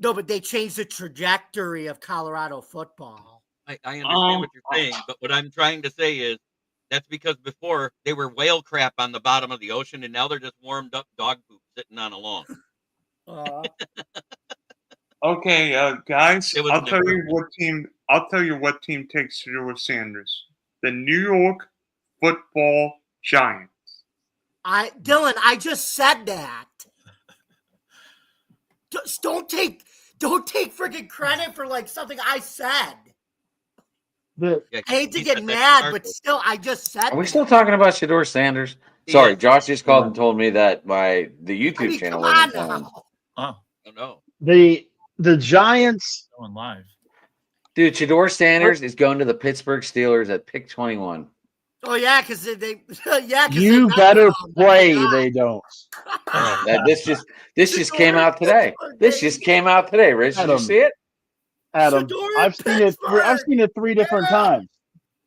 No, but they changed the trajectory of Colorado football. I understand what you're saying, but what I'm trying to say is that's because before they were whale crap on the bottom of the ocean, and now they're just warmed up dog poop sitting on a lawn. Okay, guys, It was I'll an tell you improvement. what team takes Shedeur Sanders. The New York Football Giants. Dylan, I just said that. Just don't take freaking credit for like something I said. Yeah, I hate to he get said that mad, to but Marco. still, I just said Are we that. still talking about Shedeur Sanders? Sorry, Yeah. Josh just called and told me that the YouTube I mean, channel come on wasn't playing. now. Oh, Oh no. The Giants. going live. Dude, Shedeur Sanders is going to the Pittsburgh Steelers at pick 21. Oh yeah, because they yeah. 'cause You they better bet pray on they don't. This just came out today. This just came out today, Rich. Did you Adam. see it? Adam, Shedeur I've seen it. I've Pittsburgh! seen it 3 different Yeah! times.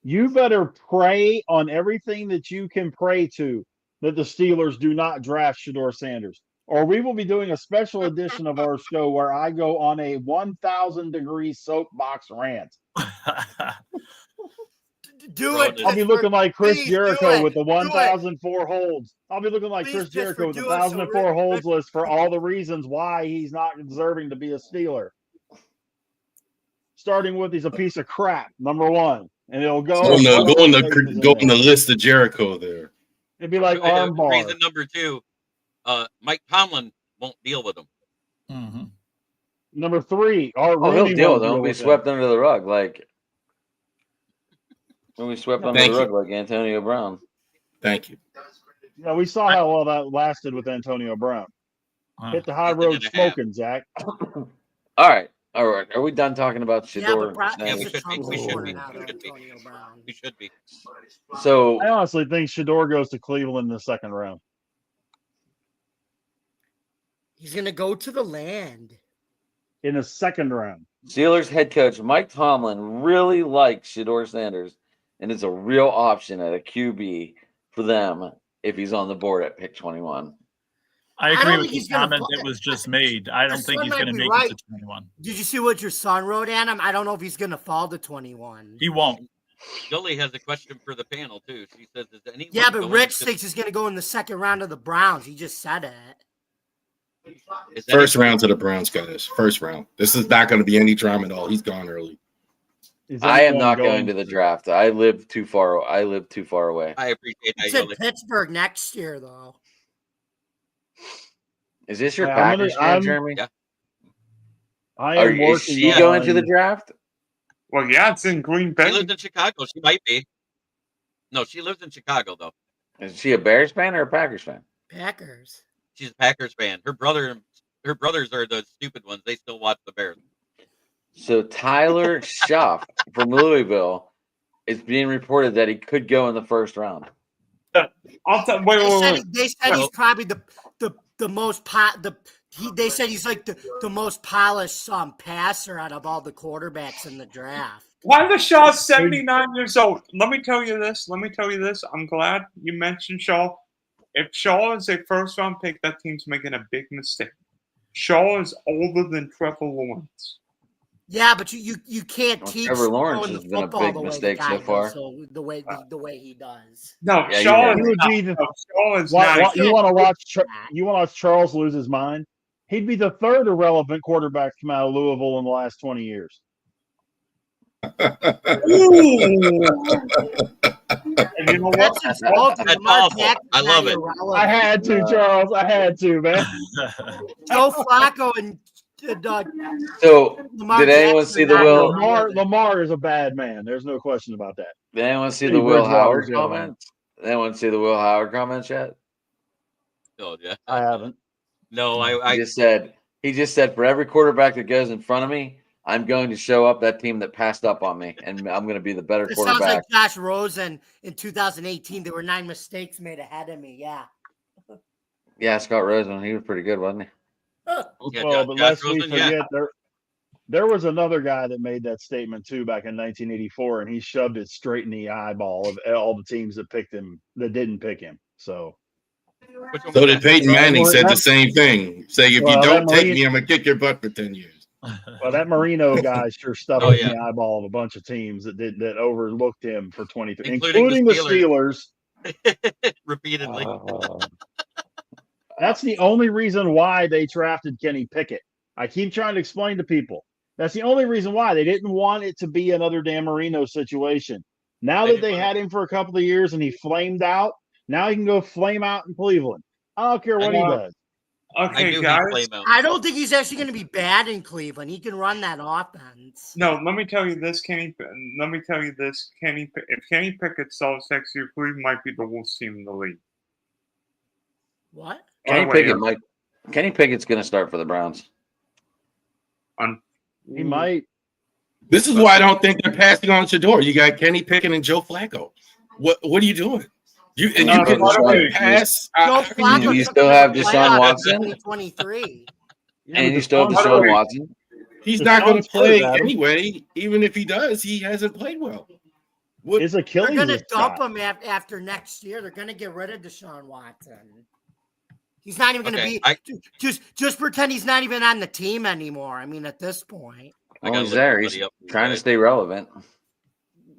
You better pray on everything that you can pray to that the Steelers do not draft Shedeur Sanders, or we will be doing a special edition of our show where I go on a 1,000-degree soapbox rant. Do it. I'll be looking like Chris Please do Jericho it. with the Do it. 1,004 holds. I'll be looking like Please Chris just Jericho for with the doing so, 1,004 holds Rich. list for all the reasons why he's not deserving to be a Steeler. Starting with he's a piece of crap, number one, and it'll go. Go on the list of Jericho there. It'd be like armbar. Reason number 2, Mike Tomlin won't deal with him. Mm-hmm. Number 3, Art Oh, Rooney he'll deal won't with them. Be swept under the rug like when we swept under the rug like Antonio Brown. Thank you. Yeah, we saw how well that lasted with Antonio Brown. Hit the high road smoking, Zach. All right. Are we done talking about Shedeur? We should be. So I honestly think Shedeur goes to Cleveland in the second round. He's gonna go to the land in the second round. Steelers head coach Mike Tomlin really likes Shedeur Sanders, and it's a real option at a QB for them if he's on the board at pick 21. I agree with the comment that was just made. I don't think he's going to make it to 21. Did you see what your son wrote, Adam? I don't know if he's going to fall to 21. He won't. Jolie has a question for the panel too. She says, "Is anyone?" Yeah, but Rich thinks he's going to go in the second round of the Browns. He just said it. First round to the Browns, guys. First round. This is not going to be any drama at all. He's gone early. I am not going to the draft. I live too far away. I appreciate that. He said Pittsburgh next year, though. Is this your Packers fan, Jeremy? Yeah. Is she going to the draft? Well, yeah, it's in Green Bay. She lives in Chicago. She might be. No, she lives in Chicago, though. Is she a Bears fan or a Packers fan? Packers. She's a Packers fan. Her brothers are the stupid ones. They still watch the Bears. So Tyler Schuff from Louisville is being reported that he could go in the first round. They said he's probably the most they said he's like the most polished passer out of all the quarterbacks in the draft. Why the Shaw's 79 years old? Let me tell you this. I'm glad you mentioned Shaw. If Shaw is a first round pick, that team's making a big mistake. Shaw is older than Trevor Lawrence. Yeah, but you can't teach. Trevor Lawrence has been a big mistake so far. The way he does. No, Yeah, Shaw is not. You want to watch Charles lose his mind? He'd be the third irrelevant quarterback to come out of Louisville in the last 20 years. And you know what? That's awesome. I love it. I had to, Charles. I had to, man. Joe Flacco and So, Lamar did anyone Jackson see the Will? Lamar is a bad man. There's no question about that. Did anyone see the Will Howard comments? Did anyone see the Will Howard comments yet? Oh, yeah. I haven't. No, I He just said for every quarterback that goes in front of me, I'm going to show up that team that passed up on me, and I'm going to be the better It quarterback. sounds like Josh Rosen in 2018. There were 9 mistakes made ahead of me. Yeah. Yeah, Scott Rosen, he was pretty good, wasn't he? Well, but lest we forget, there was another guy that made that statement too back in 1984, and he shoved it straight in the eyeball of all the teams that picked him that didn't pick him. So did Peyton Manning said the same thing. Say, if you don't take me, I'm going to kick your butt for 10 years. Well, that Marino guy sure stuffed Oh, in yeah. the eyeball of a bunch of teams that overlooked him for 23, Including the Steelers. Repeatedly. That's the only reason why they drafted Kenny Pickett. I keep trying to explain to people. That's the only reason why. They didn't want it to be another Dan Marino situation. Now that they had him for a couple of years and he flamed out, now he can go flame out in Cleveland. I don't care what he does. Okay, guys. I don't think he's actually going to be bad in Cleveland. He can run that offense. No, let me tell you this, Kenny. If Kenny Pickett starts next year, Cleveland might be the worst team in the league. What? Kenny Pickett's going to start for the Browns. He might. This is why I don't think they're passing on Shador. You got Kenny Pickett and Joe Flacco. What are you doing? You can pass. Joe Flacco you still have Deshaun Watson. 2023. And you still have Deshaun Watson. He's not going to play anyway. Even if he does, he hasn't played well. His Achilles. They're going to dump him after next year. They're going to get rid of Deshaun Watson. He's not even going to be. Just pretend he's not even on the team anymore. I mean, at this point. Well, he's there. He's trying to stay relevant.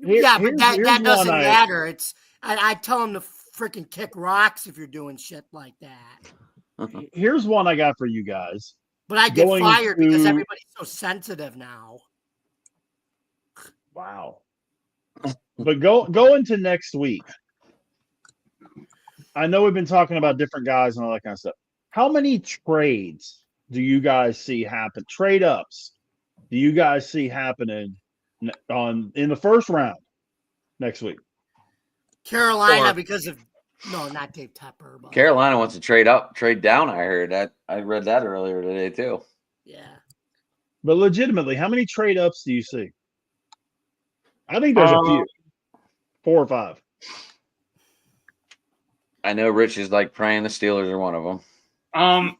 Yeah, but that doesn't matter. It's I tell him to freaking kick rocks if you're doing shit like that. Here's one I got for you guys. But I get fired because everybody's so sensitive now. Wow. But go into next week. I know we've been talking about different guys and all that kind of stuff. How many trades do you guys see happen? Trade ups do you guys see happening in the first round next week? Carolina, because of not Dave Tepper. But. Carolina wants to trade down. I heard that. I read that earlier today too. Yeah. But legitimately, how many trade ups do you see? I think there's a few, 4 or 5. I know Rich is like praying the Steelers are one of them.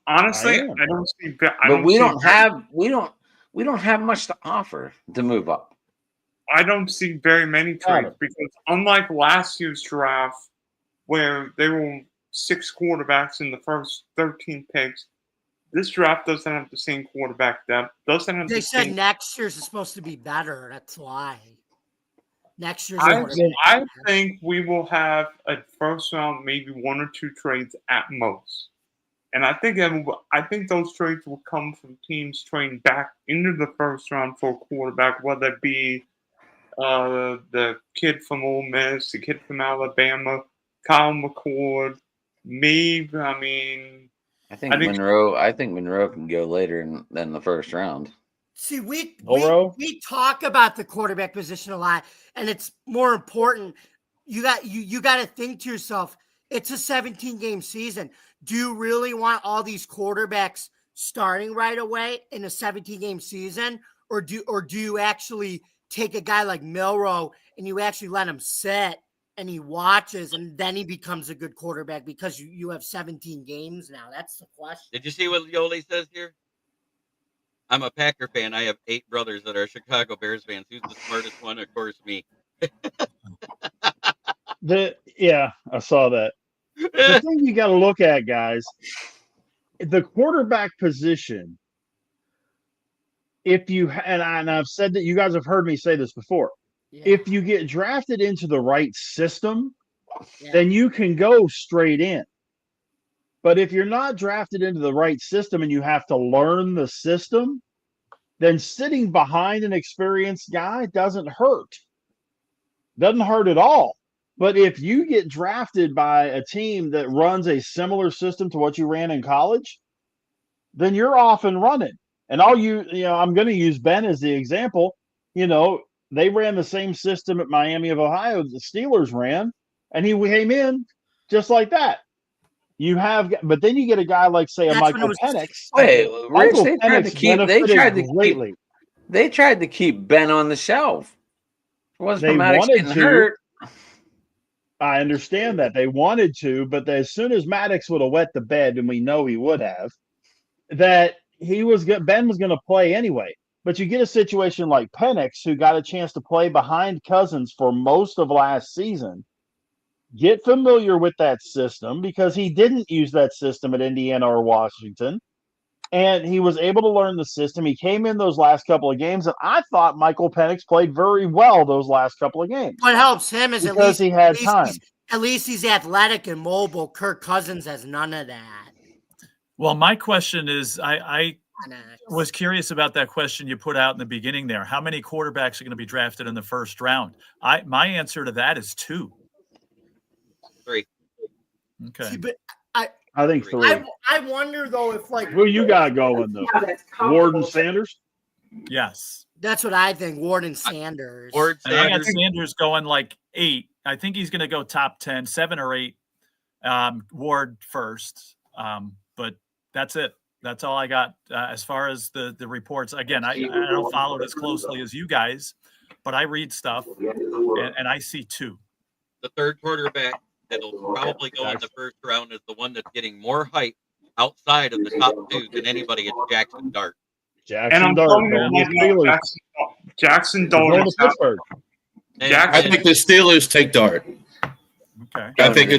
Honestly, I don't see. But we don't have much to offer to move up. I don't see very many trades because unlike last year's draft, where there were 6 quarterbacks in the first 13 picks, this draft doesn't have the same quarterback depth. They said next year's is supposed to be better. That's why. Next year's. I think we will have a first round, maybe 1 or 2 trades at most, and I think those trades will come from teams trading back into the first round for a quarterback, whether it be the kid from Ole Miss, the kid from Alabama, Kyle McCord, maybe. I think Monroe can go later than the first round. See, we talk about the quarterback position a lot, and it's more important. You got to think to yourself, it's a 17-game season. Do you really want all these quarterbacks starting right away in a 17-game season, or do you actually take a guy like Milroe and you actually let him sit and he watches and then he becomes a good quarterback because you have 17 games now? That's the question. Did you see what Yoli says here? I'm a Packer fan. I have 8 brothers that are Chicago Bears fans. Who's the smartest one? Of course, me. I saw that. The thing you got to look at, guys, the quarterback position. And I've said that, you guys have heard me say this before. Yeah. If you get drafted into the right system, then you can go straight in. But if you're not drafted into the right system and you have to learn the system, then sitting behind an experienced guy doesn't hurt. Doesn't hurt at all. But if you get drafted by a team that runs a similar system to what you ran in college, then you're off and running. And I'm going to use Ben as the example. They ran the same system at Miami of Ohio the Steelers ran, and he came in just like that. But then you get a guy like, say, a Michael Penix. Wait, Rich, they tried to keep Ben on the shelf. It wasn't Maddox getting hurt. I understand that. They wanted to, but as soon as Maddox would have wet the bed, and we know he would have, that Ben was going to play anyway. But you get a situation like Penix, who got a chance to play behind Cousins for most of last season. Get familiar with that system because he didn't use that system at Indiana or Washington. and he was able to learn the system. He came in those last couple of games, and I thought Michael Penix played very well those last couple of games. What helps him is because he had time. At least he's athletic and mobile. Kirk Cousins has none of that. Well, my question is, I was curious about that question you put out in the beginning there. How many quarterbacks are going to be drafted in the first round? My answer to that is 2. 3. Okay. See, but I think 3. I wonder though if like Who you got going though? Ward and Sanders? Yes. That's what I think. Ward and Sanders. Ward And I got Sanders. Sanders going like 8. I think he's going to go top 10, 7 or 8. Ward first. But that's it. That's all I got as far as the reports. Again, I don't follow it as closely as you guys, but I read stuff and I see 2. The third quarterback that'll probably go in the first round is the one that's getting more hype outside of the top 2 than anybody. It's Jackson Dart. And I'm telling you, Jackson Dart. I think the Steelers take Dart. Okay. I think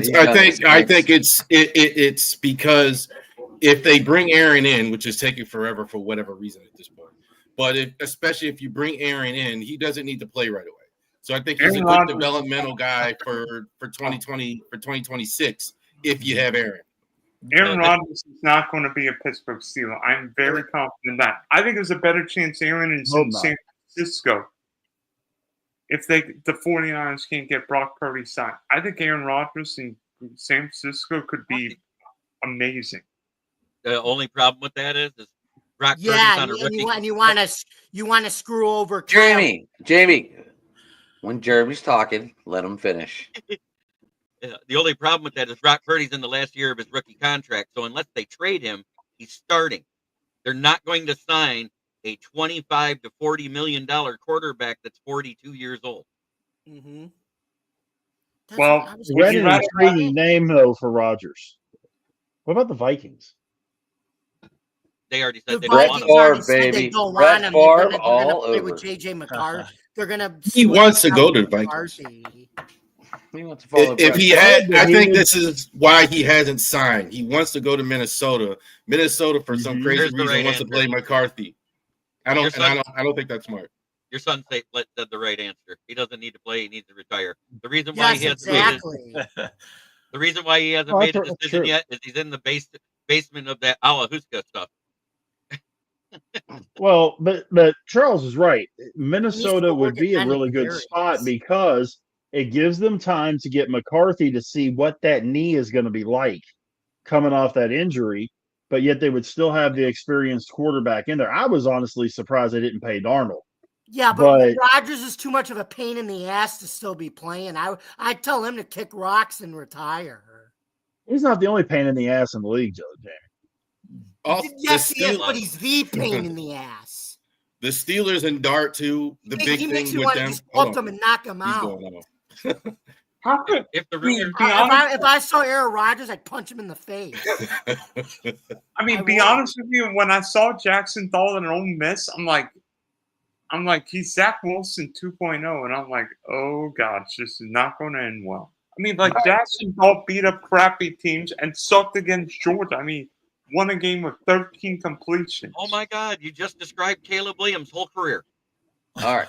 it's because if they bring Aaron in, which is taking forever for whatever reason at this point, but especially if you bring Aaron in, he doesn't need to play right away. So I think he's a good developmental guy for 2026 if you have Aaron. Aaron Rodgers is not going to be a Pittsburgh Steeler. I'm very confident in that. I think there's a better chance Aaron is in San Francisco if the 49ers can't get Brock Purdy signed. I think Aaron Rodgers in San Francisco could be amazing. The only problem with that is Brock Purdy's on a rookie. and you want to screw over Jamie. When Jeremy's talking, let him finish. The only problem with that is Brock Purdy's in the last year of his rookie contract. So unless they trade him, he's starting. They're not going to sign a $25 to $40 million quarterback that's 42 years old. Mm-hmm. Well, we had an intriguing name though for Rodgers. What about the Vikings? They already said The they don't want Vikings him. already said they don't want him. They're gonna play with JJ McCarthy. They're gonna. He wants to go to the Vikings. He wants to follow If he had, I think this is why he hasn't signed. He wants to go to Minnesota. Minnesota, for some crazy reason, wants to play McCarthy. I don't think that's smart. Your son said the right answer. He doesn't need to play. He needs to retire. The reason why he hasn't made a decision yet is he's in the basement of that Alahuska stuff. Well, but Charles is right. Minnesota would be a really good spot because it gives them time to get McCarthy to see what that knee is going to be like coming off that injury, but yet they would still have the experienced quarterback in there. I was honestly surprised they didn't pay Darnold. Yeah, but Rodgers is too much of a pain in the ass to still be playing. I'd tell him to kick rocks and retire. He's not the only pain in the ass in the league, Joe. Yes, he is, but he's the pain in the ass. The Steelers and Dart too. The big thing with them. Just up them and knock them out. How could if I saw Aaron Rodgers, I'd punch him in the face. I mean, be honest with you. When I saw Jackson Dart and Ole Miss, I'm like, he's Zach Wilson 2.0, and I'm like, oh gosh, this is not going to end well. I mean, like Jackson Dart beat up crappy teams and sucked against Georgia. I mean, won a game with 13 completions. Oh my God! You just described Caleb Williams' whole career. All right.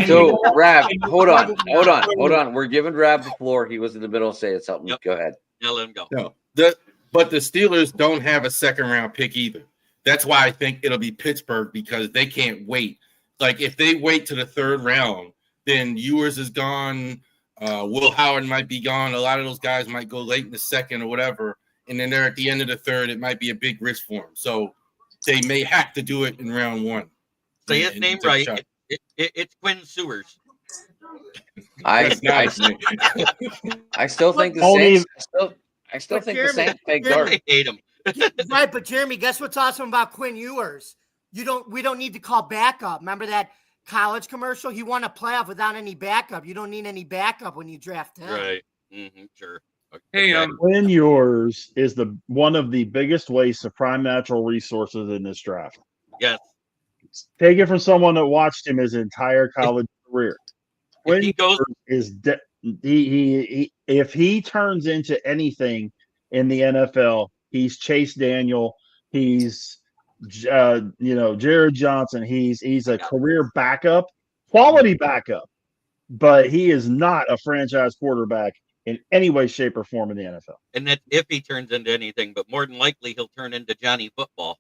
So, Rab, hold on. We're giving Rab the floor. He was in the middle of saying something. Yep. Go ahead. Now let him go. No, but the Steelers don't have a second round pick either. That's why I think it'll be Pittsburgh because they can't wait. Like if they wait to the third round, then Ewers is gone. Will Howard might be gone. A lot of those guys might go late in the second or whatever. And then they're at the end of the third. It might be a big risk for them. So they may have to do it in round one. Say his name right. It's Quinn Sewers. I still think the Saints. I still think the Saints take Dart. I hate him. Right, but Jeremy, guess what's awesome about Quinn Ewers? We don't need to call backup. Remember that college commercial? He won a playoff without any backup. You don't need any backup when you draft him. Right. Mm-hmm, sure. Hey, Quinn Ewers is one of the biggest wastes of prime natural resources in this draft. Yes. Take it from someone that watched him his entire college career. Quinn Ewers is if he turns into anything in the NFL, he's Chase Daniel. He's Jared Johnson. He's a career backup, quality backup, but he is not a franchise quarterback in any way, shape, or form in the NFL. And that's if he turns into anything, but more than likely he'll turn into Johnny Football.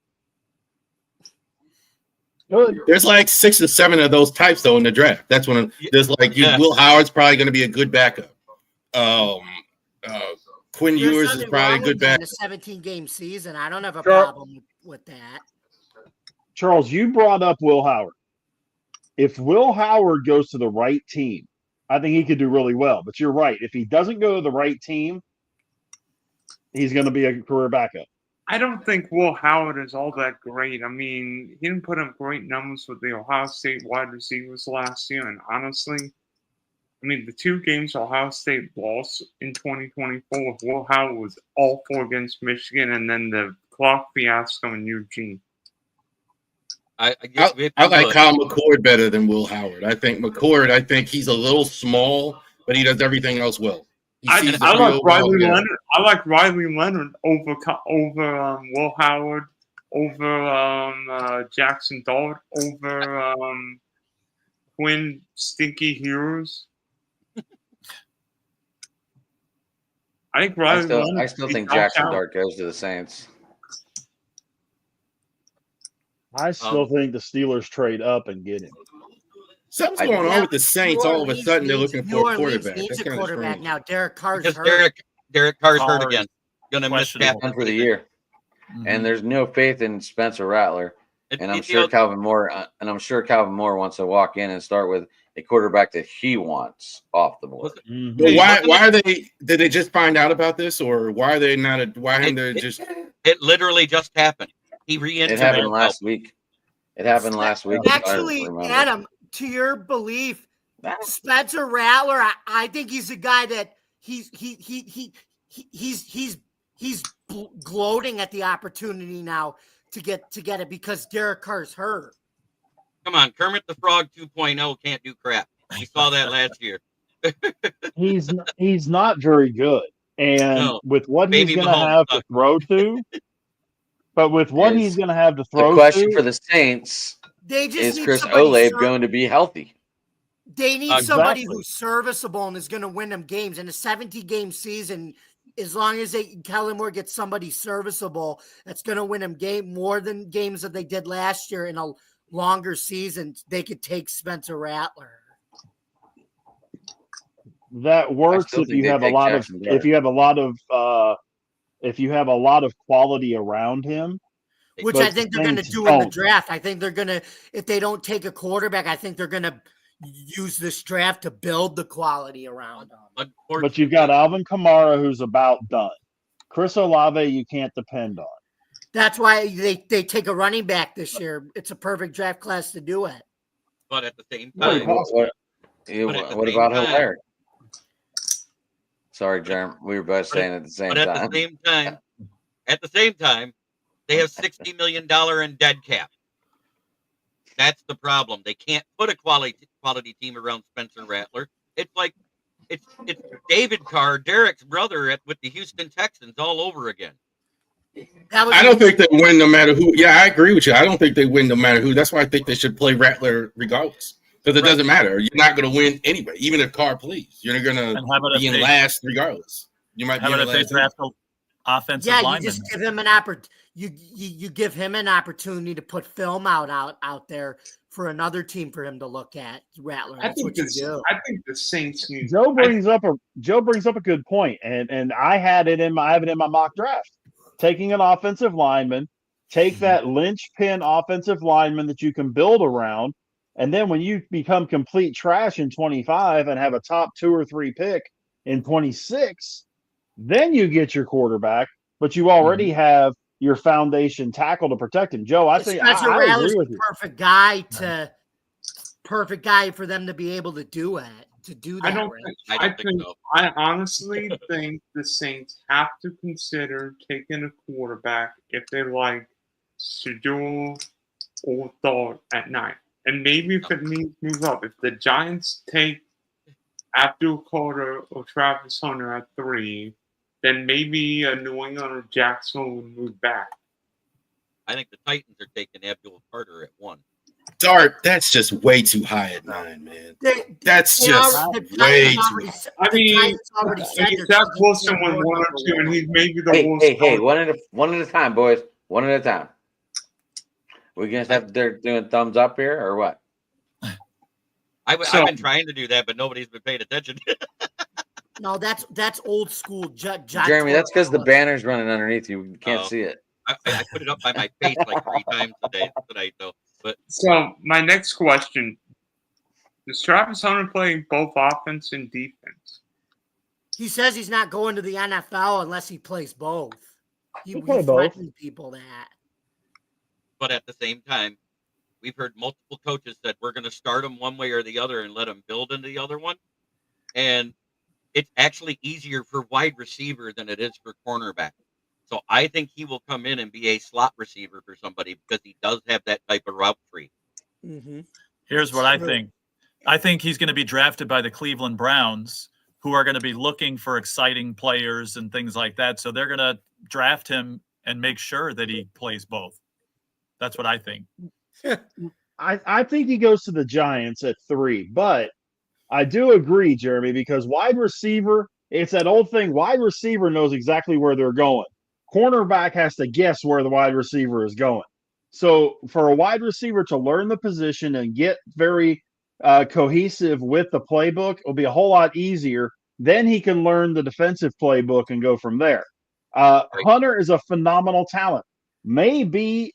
Good. There's like 6 or 7 of those types though in the draft. That's when there's like Will Howard's probably going to be a good backup. Quinn Ewers is probably a good backup. A 17-game season. I don't have a problem with that. Charles, you brought up Will Howard. If Will Howard goes to the right team, I think he could do really well. But you're right. If he doesn't go to the right team, he's going to be a career backup. I don't think Will Howard is all that great. I mean, he didn't put up great numbers with the Ohio State wide receivers last year. And honestly, I mean, the 2 games Ohio State lost in 2024, Will Howard was awful against Michigan, and then the clock fiasco in Eugene. I like Kyle McCord better than Will Howard. I think he's a little small, but he does everything else well. I like Riley Leonard. I like Riley Leonard over Will Howard, over Jackson Dart, over Quinn Stinky Hughes. I think Riley Leonard. I still think Jackson Dart goes to the Saints. I still think the Steelers trade up and get him. Something's going on with the Saints. All of a sudden, they're looking for a quarterback. Needs a quarterback now. Derek Carr's because hurt. Derek Carr's hurt again. Going to miss one for the year. Mm-hmm. And there's no faith in Spencer Rattler. And I'm sure Calvin Moore wants to walk in and start with a quarterback that he wants off the board. Mm-hmm. Why are they? Did they just find out about this, or why are they not? Why haven't they just? It literally just happened. He re-entered. It happened last week. Actually, Adam, to your belief, Spencer Rattler, I think he's a guy that he's gloating at the opportunity now to get it because Derek Carr's hurt. Come on, Kermit the Frog 2.0 can't do crap. We saw that last year. he's not very good, and with what he's going to have to throw to. But with what he's going to have to throw, the question for the Saints is Chris Olave going to be healthy? They need somebody who's serviceable and is going to win them games. In a 70-game season, as long as Kellen Moore gets somebody serviceable, that's going to win them more than games that they did last year in a longer season. They could take Spencer Rattler. That works if you have a lot of quality around him. Which I think they're going to do in the draft. I think they're going to, if they don't take a quarterback, I think they're going to use this draft to build the quality around them. But you've got Alvin Kamara, who's about done. Chris Olave, you can't depend on. That's why they take a running back this year. It's a perfect draft class to do it. But at the same time, what about Hilaire? Sorry, Jerm. We were both saying at the same time. At the same time, they have $60 million in dead cap. That's the problem. They can't put a quality team around Spencer Rattler. It's like it's David Carr, Derek's brother with the Houston Texans all over again. I don't think they win no matter who. Yeah, I agree with you. I don't think they win no matter who. That's why I think they should play Rattler regardless. Because it doesn't matter. You're not going to win anyway, even if Carr plays. You're going to be in last regardless. You might be in last. Offensive lineman. You just give him an opportunity. You give him an opportunity to put film out there for another team for him to look at. Rattler. I think the Saints need. Joe brings up a good point, and I have it in my mock draft. Taking an offensive lineman, take that linchpin offensive lineman that you can build around. And then when you become complete trash in 25 and have a top 2 or 3 pick in 26, then you get your quarterback, but you already have your foundation tackle to protect him. Joe, I think I agree with you. Perfect guy for them to be able to do it. To do that. I honestly think the Saints have to consider taking a quarterback if they like Shedeur or Dart at 9. And maybe if it means move up. If the Giants take Abdul Carter or Travis Hunter at 3, then maybe New England or Jackson would move back. I think the Titans are taking Abdul Carter at 1. Dart, that's just way too high at 9, man. That's They just the way Titans too already high. s- I the mean, Titans already said they're Zach taking Wilson Cam went Ward 1 or number 2, and one. he's maybe the Hey, worst. hey, one at a time, boys. One at a time. We gonna have they're doing thumbs up here or what? I've So- been trying to do that, but nobody's been paying attention. No, that's old school. Jeremy, that's because the banner's running underneath you. You can't Oh. see it. I put it up by my face like 3 times tonight, though. But So my next question: does Travis Hunter play both offense and defense? He says he's not going to the NFL unless he plays both. He He'll play both. threatened people that. but at the same time, we've heard multiple coaches that we're going to start him one way or the other and let him build into the other one. And it's actually easier for wide receiver than it is for cornerback. So I think he will come in and be a slot receiver for somebody because he does have that type of route tree. Mm-hmm. Here's what I think. I think he's going to be drafted by the Cleveland Browns, who are going to be looking for exciting players and things like that. So they're going to draft him and make sure that he plays both. That's what I think. I think he goes to the Giants at 3, but I do agree, Jeremy, because wide receiver, it's that old thing. Wide receiver knows exactly where they're going. Cornerback has to guess where the wide receiver is going. So for a wide receiver to learn the position and get very cohesive with the playbook, it'll be a whole lot easier. Then he can learn the defensive playbook and go from there. Hunter is a phenomenal talent. Maybe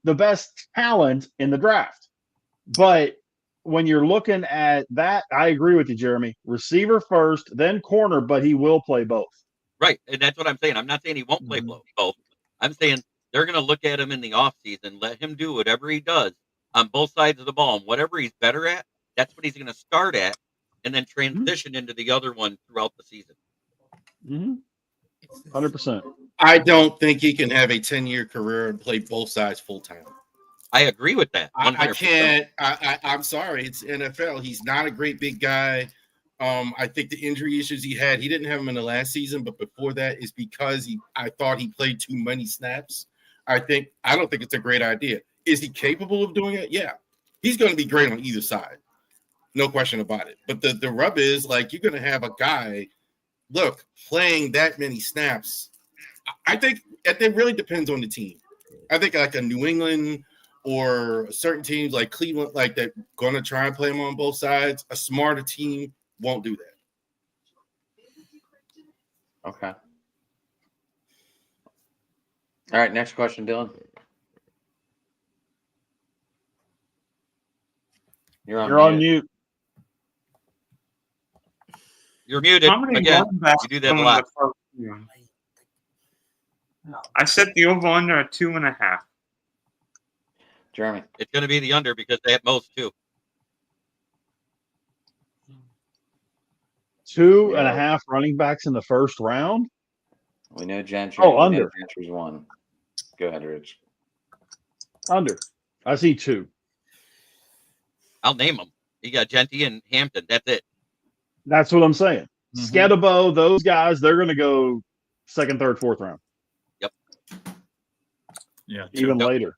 the best talent in the draft. But when you're looking at that, I agree with you, Jeremy. Receiver first, then corner, but he will play both. Right. And that's what I'm saying. I'm not saying he won't play both. I'm saying they're going to look at him in the offseason, let him do whatever he does on both sides of the ball. And whatever he's better at, that's what he's going to start at and then transition into the other one throughout the season. 100%. I don't think he can have a 10-year career and play both sides full time. I agree with that. I 100%. can't. I'm sorry. It's NFL. He's not a great big guy. I think the injury issues he had, he didn't have them in the last season, but before that is because I thought he played too many snaps. I don't think it's a great idea. Is he capable of doing it? Yeah. He's going to be great on either side. No question about it. But the rub is, like, you're going to have a guy, look, playing that many snaps. I think it really depends on the team. I think like a New England or certain teams like Cleveland, like that, going to try and play him on both sides. A smarter team won't do that. Okay. All right, next question, Dylan. You're on mute. You're muted How many again. running backs You do that come a in lot. the first round? I set the over under at 2.5. Jeremy. It's going to be the under because they have most too. 2.5 running backs in the first round. We know Gentry. Oh, under. Gentry's 1. Go ahead, Rich. Under. I see 2. I'll name them. You got Genty and Hampton. That's it. That's what I'm saying. Sketabo, those guys, they're going to go second, third, fourth round. Yep. Yeah. Even later.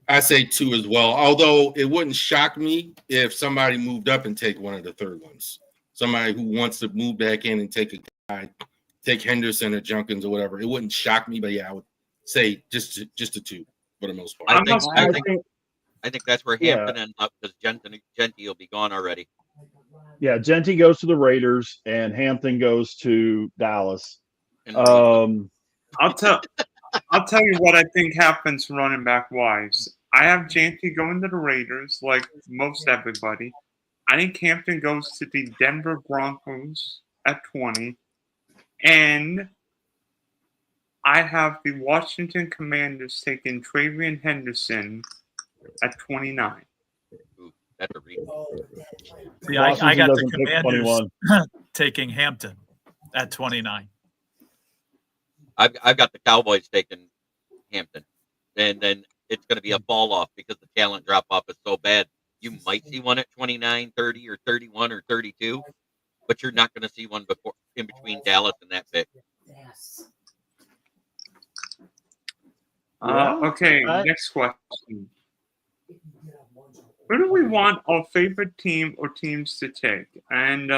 I say 2 as well. Although it wouldn't shock me if somebody moved up and take one of the third ones. Somebody who wants to move back in and take a guy, take Henderson or Junkins or whatever. It wouldn't shock me, but yeah, I would say just a 2 for the most part. I think that's where Hampton ends up because Genty will be gone already. Yeah, Genty goes to the Raiders and Hampton goes to Dallas. I'll tell you what I think happens running back wise. I have Genty going to the Raiders, like most everybody. I think Hampton goes to the Denver Broncos at 20. And I have the Washington Commanders taking Travion Henderson at 29. Ooh, that's a reach. See, I got the Commanders taking Hampton at 29. I've got the Cowboys taking Hampton. And then it's going to be a fall off because the talent drop off is so bad. You might see one at 29, 30, or 31, or 32, but you're not going to see one before in between Dallas and that pick. Okay, Right. next question. Who do we want our favorite team or teams to take? And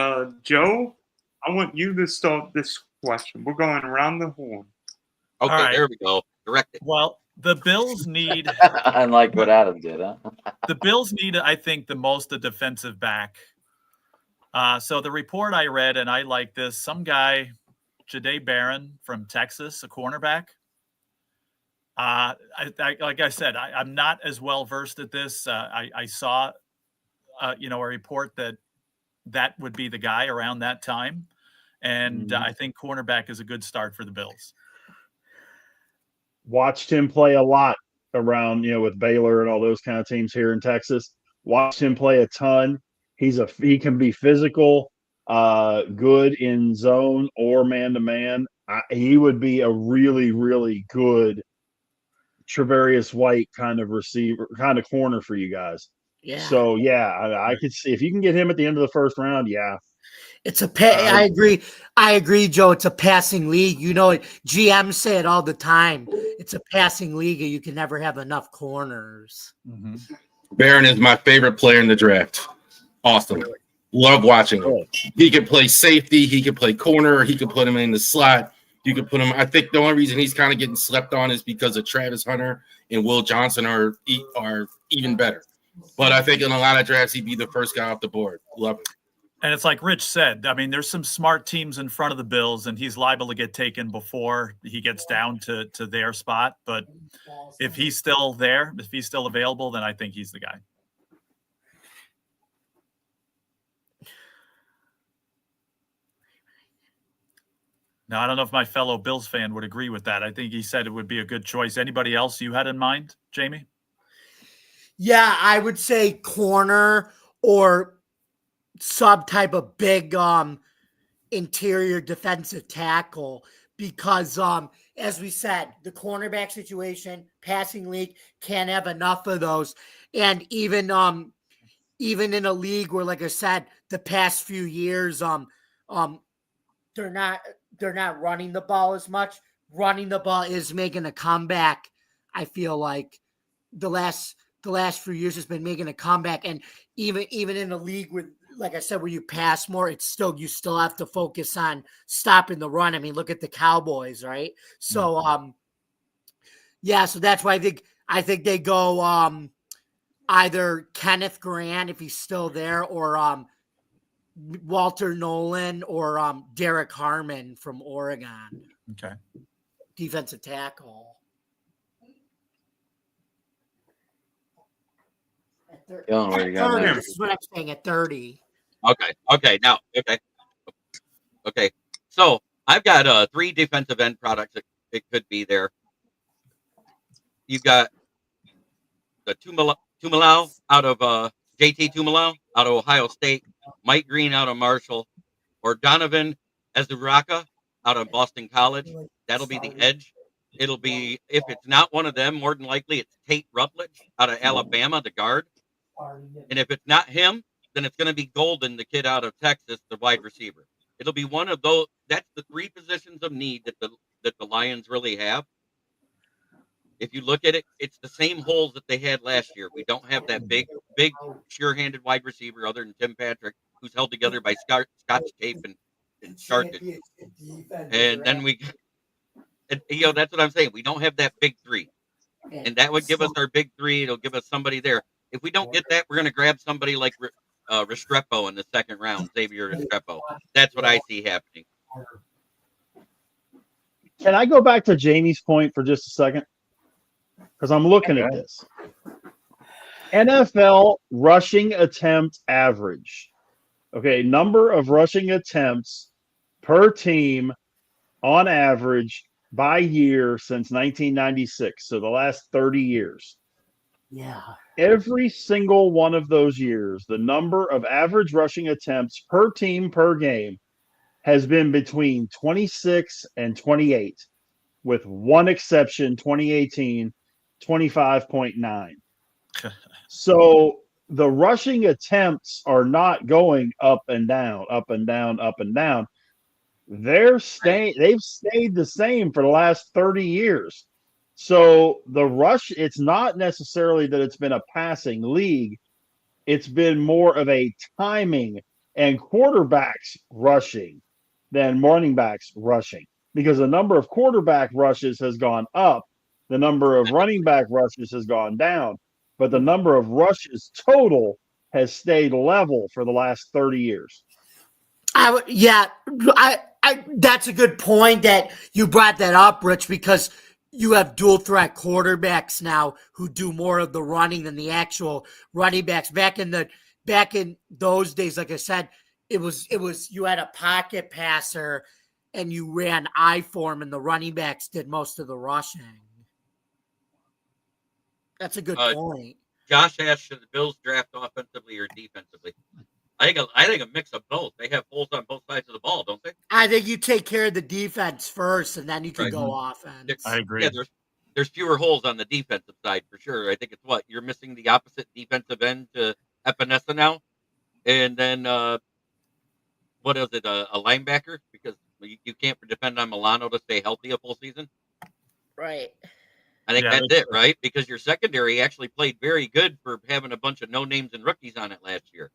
Joe, I want you to start this question. We're going around the horn. Okay, right. there we go. Direct it. Well, the Bills need Unlike what Adam did, huh? the Bills need, I think, the most a defensive back. So the report I read, and I like this, some guy, Jahdae Barron from Texas, a cornerback. Like I said, I'm not as well versed at this. I saw, a report that would be the guy around that time, and I think cornerback is a good start for the Bills. Watched him play a lot around, with Baylor and all those kind of teams here in Texas. Watched him play a ton. He can be physical, good in zone or man to man. He would be a really, really good Tre'Varius White kind of receiver, kind of corner for you guys. Yeah. So I could see if you can get him at the end of the first round. Yeah, It's I agree. I agree, Joe. It's a passing league. GM say it all the time. It's a passing league, and you can never have enough corners. Mm-hmm. Barron is my favorite player in the draft. Awesome. Love watching him. He can play safety. He can play corner. He can put him in the slot. You can put him. I think the only reason he's kind of getting slept on is because of Travis Hunter and Will Johnson are even better. But I think in a lot of drafts, he'd be the first guy off the board. Love it. And it's like Rich said, I mean, there's some smart teams in front of the Bills, and he's liable to get taken before he gets down to their spot. But if he's still there, if he's still available, then I think he's the guy. Now, I don't know if my fellow Bills fan would agree with that. I think he said it would be a good choice. Anybody else you had in mind, Jamie? Yeah, I would say corner or sub type of big interior defensive tackle because as we said, the cornerback situation, passing league, can't have enough of those. And even in a league where, like I said, the past few years they're not running the ball as much. Running the ball is making a comeback. I feel like the last few years has been making a comeback, and even in a league with, like I said, where you pass more, you still have to focus on stopping the run. I mean, look at the Cowboys, right? So so that's why I think they go either Kenneth Grant if he's still there, or Walter Nolan, or Derek Harmon from Oregon. Okay. Defensive tackle. Dylan, where you got 30, now? this is what I'm saying, at 30. Okay. Now, okay. So I've got 3 defensive end products that it could be there. You've got the Tumalau out of JT Tumalau out of Ohio State, Mike Green out of Marshall, or Donovan Ezuraka out of Boston College. That'll be the edge. It'll be, if it's not one of them, more than likely it's Tate Rutledge out of Alabama, the guard. And if it's not him, then it's going to be Golden, the kid out of Texas, the wide receiver. It'll be one of those. That's the 3 positions of need that the Lions really have. If you look at it, it's the same holes that they had last year. We don't have that big, sure-handed wide receiver other than Tim Patrick, who's held together by scotch tape and sharpness. And then that's what I'm saying. We don't have that big 3. And that would give us our big 3. It'll give us somebody there. If we don't get that, we're going to grab somebody like Restrepo in the second round, Xavier Restrepo. That's what I see happening. Can I go back to Jamie's point for just a second? Because I'm looking at this. NFL rushing attempt average. Okay, number of rushing attempts per team on average by year since 1996. So the last 30 years. Yeah. Every single one of those years, the number of average rushing attempts per team per game has been between 26 and 28, with one exception, 2018, 25.9. So the rushing attempts are not going up and down, up and down, up and down. They've stayed the same for the last 30 years. So the rush, it's not necessarily that it's been a passing league. It's been more of a timing and quarterbacks rushing than running backs rushing because the number of quarterback rushes has gone up. The number of running back rushes has gone down, but the number of rushes total has stayed level for the last 30 years. That's a good point that you brought that up, Rich, because you have dual threat quarterbacks now who do more of the running than the actual running backs. Back in those days, like I said, it was you had a pocket passer and you ran I form and the running backs did most of the rushing. That's a good point. Josh asked, should the Bills draft offensively or defensively? I think a mix of both. They have holes on both sides of the ball, don't they? I think you take care of the defense first, and then you can go offense. I agree. Yeah, there's fewer holes on the defensive side for sure. I think it's what you're missing the opposite defensive end to Epinesa now, and then what is it? A linebacker because you can't depend on Milano to stay healthy a full season. Right. I think that's it, right? Because your secondary actually played very good for having a bunch of no names and rookies on it last year.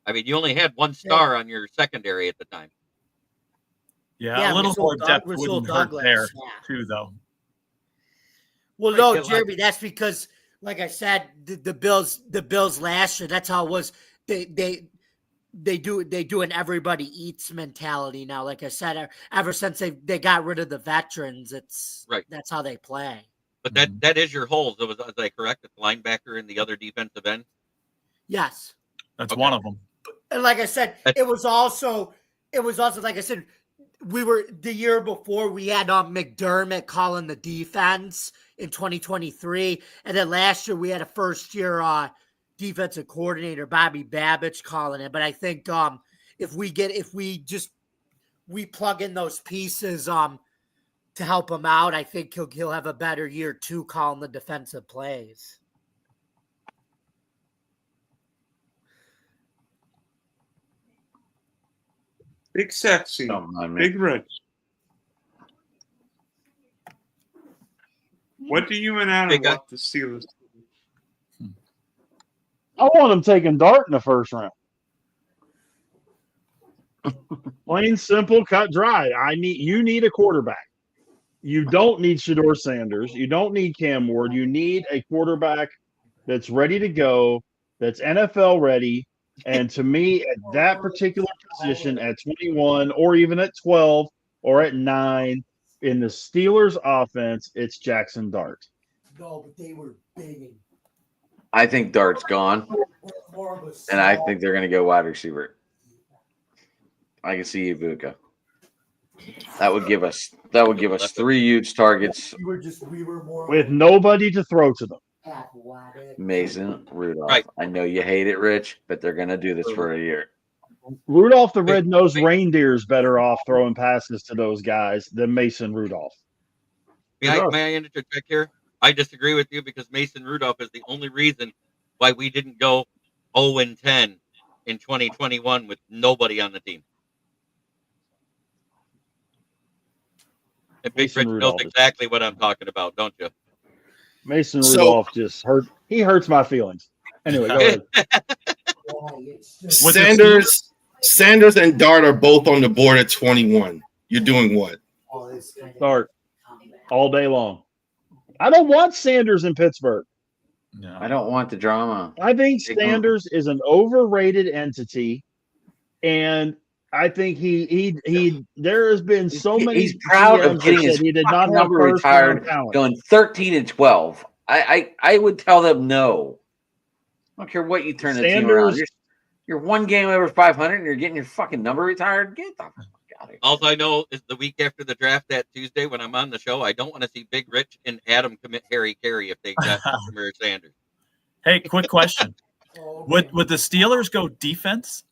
I mean, you only had one star on your secondary at the time. Yeah, a little more depth wouldn't hurt there, too, though. Well, no, Jeremy, that's because, like I said, the Bills last year, that's how it was. They do an everybody eats mentality now. Like I said, ever since they got rid of the veterans, that's how they play. But that is your holes. Was I correct? The linebacker and the other defensive end. Yes, that's one of them. And like I said, it was also like I said, we were the year before we had McDermott calling the defense in 2023, and then last year we had a first year defensive coordinator Bobby Babich calling it. But I think if we plug in those pieces to help him out, I think he'll have a better year too calling the defensive plays. Big Sexy, Big Rich. What do you and Adam want the Steelers? I want them taking Dart in the first round. Plain, simple, cut, dry. You need a quarterback. You don't need Shedeur Sanders. You don't need Cam Ward. You need a quarterback that's ready to go, that's NFL ready. And to me, at that particular position, at 21 or even at 12 or at 9 in the Steelers' offense, it's Jackson Dart. No, but they were big. I think Dart's gone, and I think they're going to go wide receiver. I can see Ibuka. That would give us 3 huge targets with nobody to throw to them. Mason Rudolph. Right. I know you hate it, Rich, but they're going to do this for a year. Rudolph the red-nosed reindeer's better off throwing passes to those guys than Mason Rudolph. May I interject here? I disagree with you because Mason Rudolph is the only reason why we didn't go 0-10 in 2021 with nobody on the team. And Big Rich knows exactly what I'm talking about, don't you? Mason Rudolph just hurts my feelings. Anyway, go ahead. Sanders and Dart are both on the board at 21. You're doing what? Dart all day long. I don't want Sanders in Pittsburgh. No. I don't want the drama. I think Sanders is an overrated entity, and I think he there has been so many. He's proud of getting his number retired, going 13-12. I would tell them no. I don't care what you turn the team around. You're one game over 500, and you're getting your fucking number retired. Get the fuck out of here. All I know is the week after the draft that Tuesday when I'm on the show, I don't want to see Big Rich and Adam commit Harry Carey if they got Jameer Sanders. Hey, quick question: Would the Steelers go defense?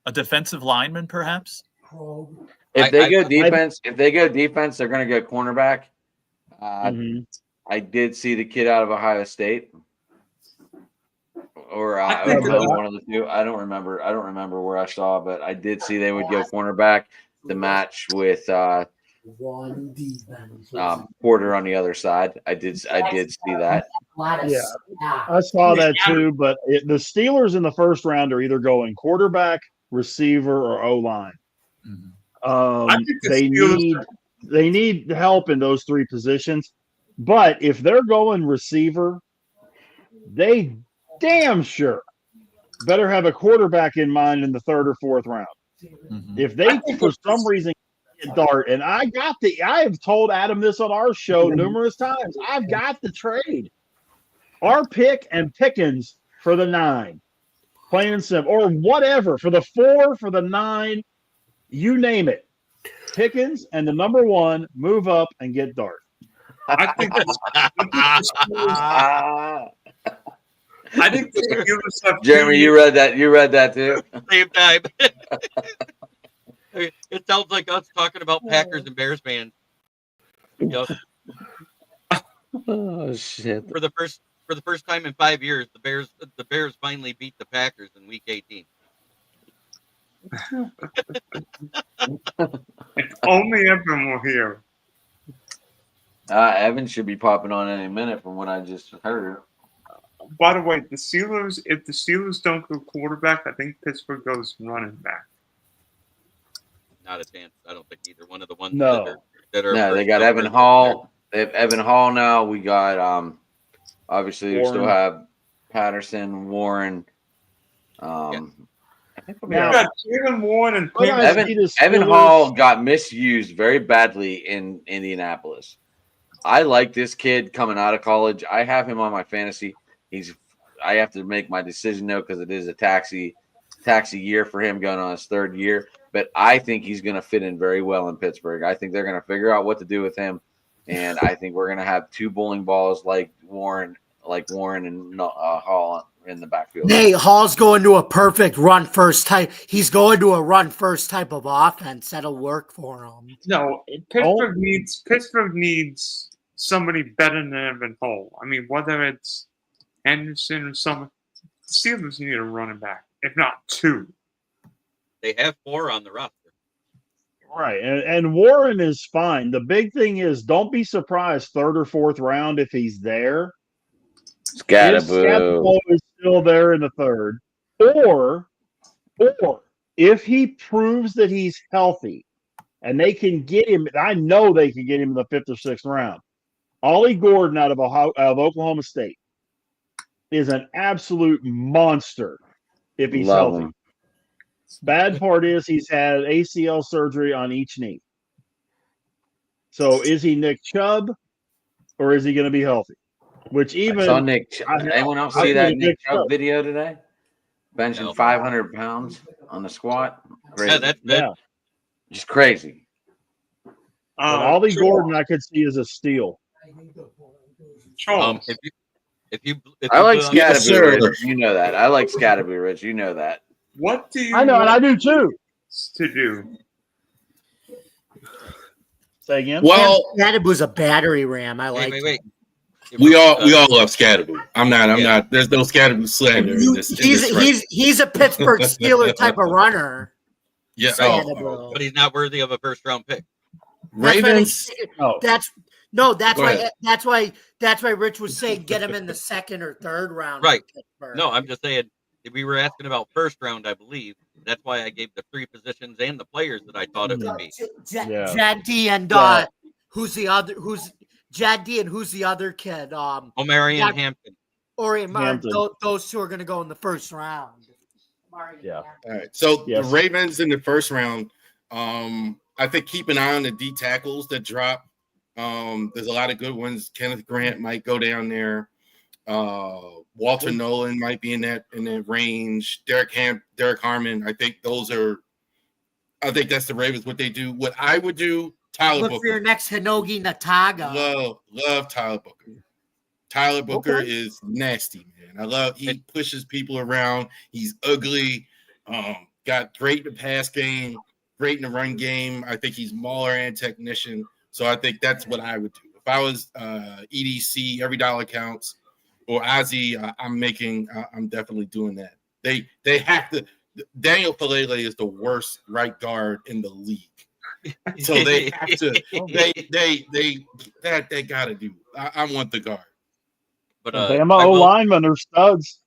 A defensive lineman, perhaps? If they go defense, they're going to go cornerback. I did see the kid out of Ohio State, or one of the two. I don't remember where I saw, but I did see they would go cornerback to match with Porter on the other side. I did see that. Yeah, I saw that too. But the Steelers in the first round are either going quarterback, receiver, or O line. They need help in those three positions. But if they're going receiver, they damn sure better have a quarterback in mind in the third or fourth round. If they, for some reason, get Dart, and I have told Adam this on our show numerous times, I've got the trade. Our pick and Pickens for the 9. Plain and simple. Or whatever. For the 4, for the 9, you name it. Pickens and the number 1 move up and get Dart. I think the Steelers have Jeremy, you read that too. Same time. It sounds like us talking about Packers and Bears fans. Oh shit! For the first time in 5 years, the Bears finally beat the Packers in Week 18. If only Evan were here. Evan should be popping on any minute from what I just heard. By the way, if the Steelers don't go quarterback, I think Pittsburgh goes running back. Not a chance. I don't think either one of the ones No. that are. No, they got Evan Hall. They have Evan Hall now. We got obviously we still have Patterson, Warren. I think we got Jalen Warren and Evan Hall got misused very badly in Indianapolis. I like this kid coming out of college. I have him on my fantasy. I have to make my decision though because it is a taxi year for him going on his 3rd year. But I think he's going to fit in very well in Pittsburgh. I think they're going to figure out what to do with him, and I think we're going to have 2 bowling balls like Warren and Hall in the backfield. Hey, Hall's going to a perfect run first type. He's going to a run first type of offense that'll work for him. No, Pittsburgh needs somebody better than Evan Hall. I mean, whether it's Henderson or someone, the Steelers need a running back, if not 2. They have 4 on the roster. Right, and Warren is fine. The big thing is don't be surprised 3rd or 4th round if he's there. Scatterboo is still there in the 3rd. Or if he proves that he's healthy and they can get him, I know they can get him in the 5th or 6th round. Ollie Gordon out of Oklahoma State is an absolute monster if he's healthy. Him. Bad part is he's had ACL surgery on each knee. So is he Nick Chubb or is he going to be healthy? Which even saw Nick. Anyone else see that Nick Chubb video today? Benching 500 pounds on the squat. Crazy. Yeah, that's good. Just crazy. Ollie Gordon, I could see as a steal. If you I like Scatterboo, Rich. You know that. I like Scatterboo, Rich. You know that. What do you? I know, and I do too. To do. Say again. Well, Scatterboo's a battery ram. I like. Wait. We all love Scatterboo. I'm not. There's no Scatterboo slander. He's a Pittsburgh Steeler type of runner. Yeah. But he's not worthy of a 1st round pick. Ravens. That's why Rich was saying get him in the 2nd or 3rd round. Right. No, I'm just saying if we were asking about 1st round, I believe. That's why I gave the 3 positions and the players that I thought it would be. Jaddy and who's the other? Who's Jaddy and who's the other kid? Omarion Hampton. Those 2 are going to go in the 1st round. Yeah. All right. So the Ravens in the 1st round. I think keep an eye on the D tackles that drop. There's a lot of good ones. Kenneth Grant might go down there. Walter Nolan might be in that range. Derek Harmon. I think that's the Ravens. What they do. What I would do. Tyler Look Booker. for your next Hinogi Nataga. Love Tyler Booker. Tyler Booker is nasty, man. He pushes people around. He's ugly. Got great in the pass game, great in the run game. I think he's mauler and technician. So I think that's what I would do. If I was EDC, every dollar counts, or Ozzy, I'm definitely doing that. They have to. Daniel Pelele is the worst right guard in the league. So they have to. They got to do. I want the guard. But Bama O-linemen are studs.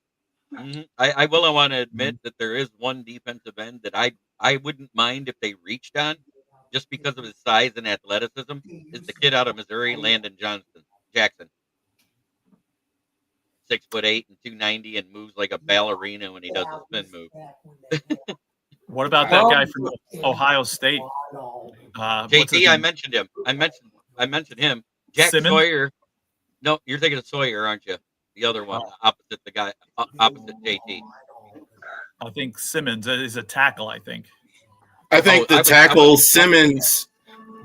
I will want to admit that there is one defensive end that I wouldn't mind if they reached on, just because of his size and athleticism, is the kid out of Missouri, Landon Jackson. 6'8" and 290, and moves like a ballerina when he does a spin move. What about that guy from Ohio State? JT, I mentioned him. I mentioned him. Jack Simmons? Sawyer. No, you're thinking of Sawyer, aren't you? The other one, opposite the guy, opposite JT. I think Simmons is a tackle. I think The tackle Simmons.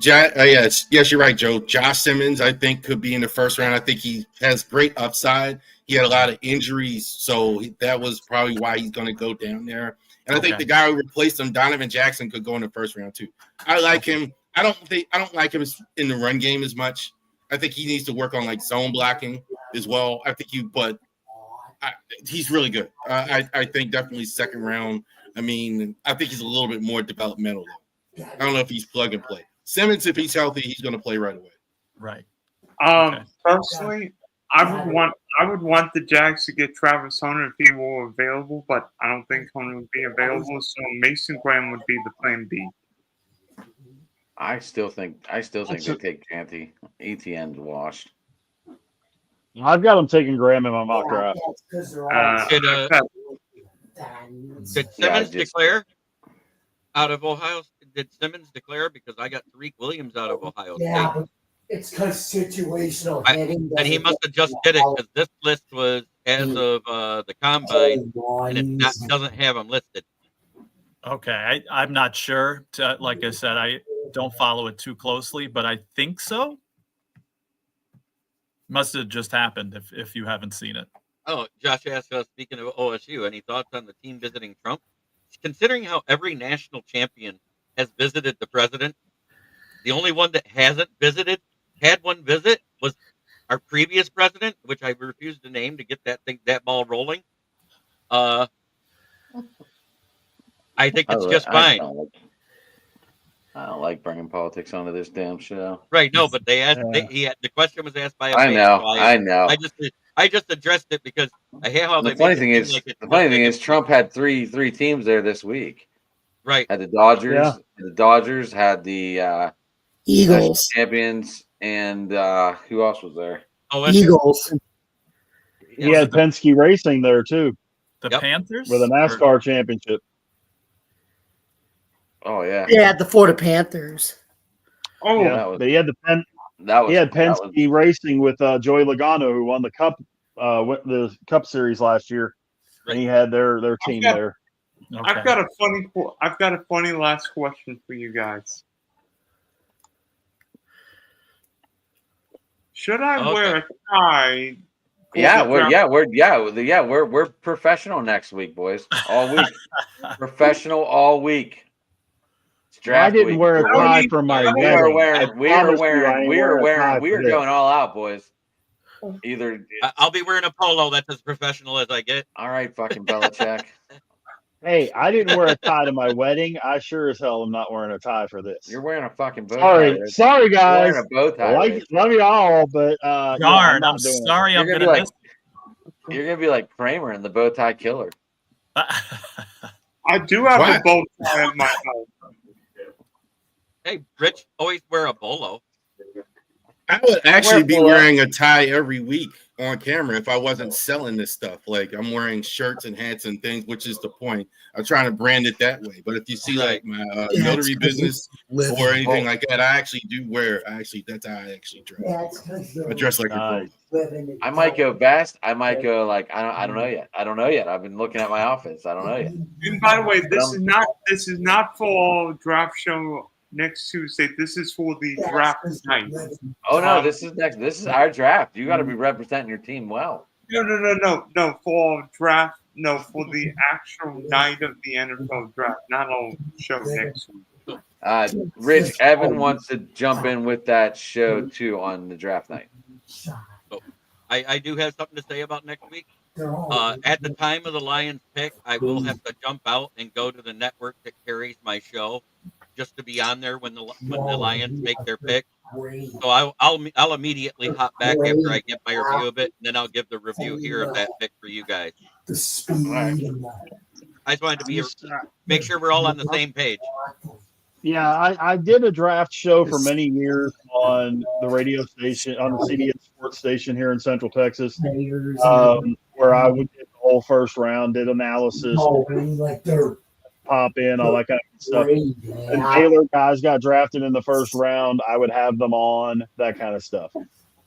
Yes, you're right, Joe. Josh Simmons, I think, could be in the first round. I think he has great upside. He had a lot of injuries, so that was probably why he's going to go down there. And I think the guy who replaced him, Donovan Jackson, could go in the first round too. I like him. I don't like him in the run game as much. I think he needs to work on like zone blocking as well. He's really good. I think definitely second round. I mean, I think he's a little bit more developmental though. I don't know if he's plug and play. Simmons, if he's healthy, he's going to play right away. Right. Personally, I would want the Jags to get Travis Hunter if he were available, but I don't think Hunter would be available. So Mason Graham would be the plan B. I still think they take Canty. ETN's washed. I've got him taking Graham in my mock draft. Did Simmons declare out of Ohio? Did Simmons declare? Because I got Tariq Williams out of Ohio State. But it's because situational hitting. And he must have just did it because this list was as of the combine, and it doesn't have him listed. Okay, I'm not sure. Like I said, I don't follow it too closely, but I think so. Must have just happened if you haven't seen it. Oh, Josh asked us, speaking of OSU, any thoughts on the team visiting Trump? Considering how every national champion has visited the president, the only one that hasn't had one visit was our previous president, which I refused to name to get that ball rolling. I think it's just fine. I don't like bringing politics onto this damn show. Right? No, but they asked. The question was asked by. I know. I just addressed it because I hear how the funny thing is Trump had three teams there this week. Right. Had the Dodgers. Yeah. The Dodgers had the Eagles champions, and who else was there? Oh, Eagles. He had Penske Racing there too. The Panthers with a NASCAR championship. Oh yeah. Yeah, the Florida Panthers. Oh, yeah. He had Penske Racing with Joey Logano, who won the Cup Series last year, and he had their team there. Okay. I've got a funny last question for you guys. Should I wear a tie? We're professional next week, boys. All week, professional all week. I didn't wear a tie for my wedding. We are going all out, boys. I'll be wearing a polo. That's as professional as I get. All right, fucking Belichick. Hey, I didn't wear a tie to my wedding. I sure as hell am not wearing a tie for this. You're wearing a fucking bow tie. Sorry, guys. You're wearing a bow tie. Love you all, but darn, I'm sorry. I'm gonna miss. You're gonna be like Kramer in the Bow Tie Killer. I do have a bow tie in my house. Hey, Rich, always wear a bolo. I would actually be wearing a tie every week on camera if I wasn't selling this stuff. Like I'm wearing shirts and hats and things, which is the point. I'm trying to brand it that way. But if you see like my notary business or anything like that, I actually do wear. That's how I actually dress. I dress like a pro. I might go vest. I might go like I don't know yet. I don't know yet. I've been looking at my outfits. I don't know yet. And by the way, this is not for draft show next Tuesday. This is for the draft night. Oh no, this is next. This is our draft. You got to be representing your team well. No. For draft. No, for the actual night of the NFL draft, not on show next week. Rich, Evan wants to jump in with that show too on the draft night. Oh, I do have something to say about next week. At the time of the Lions pick, I will have to jump out and go to the network that carries my show just to be on there when the Lions make their pick. So I'll immediately hop back after I get my review of it, and then I'll give the review here of that pick for you guys. The speed. I just wanted to make sure we're all on the same page. Yeah, I did a draft show for many years on the radio station, on the CBS sports station here in Central Texas, where I would get the whole first round, did analysis, pop in, all that kind of stuff. And Baylor guys got drafted in the first round, I would have them on, that kind of stuff.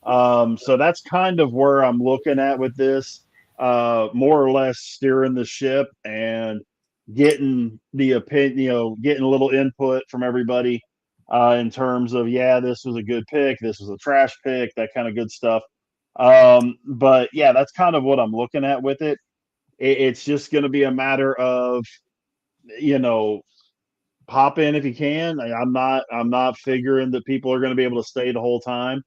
So that's kind of where I'm looking at with this, more or less steering the ship and getting the opinion, getting a little input from everybody in terms of, this was a good pick, this was a trash pick, that kind of good stuff. But yeah, that's kind of what I'm looking at with it. It's just going to be a matter of, pop in if you can. I'm not figuring that people are going to be able to stay the whole time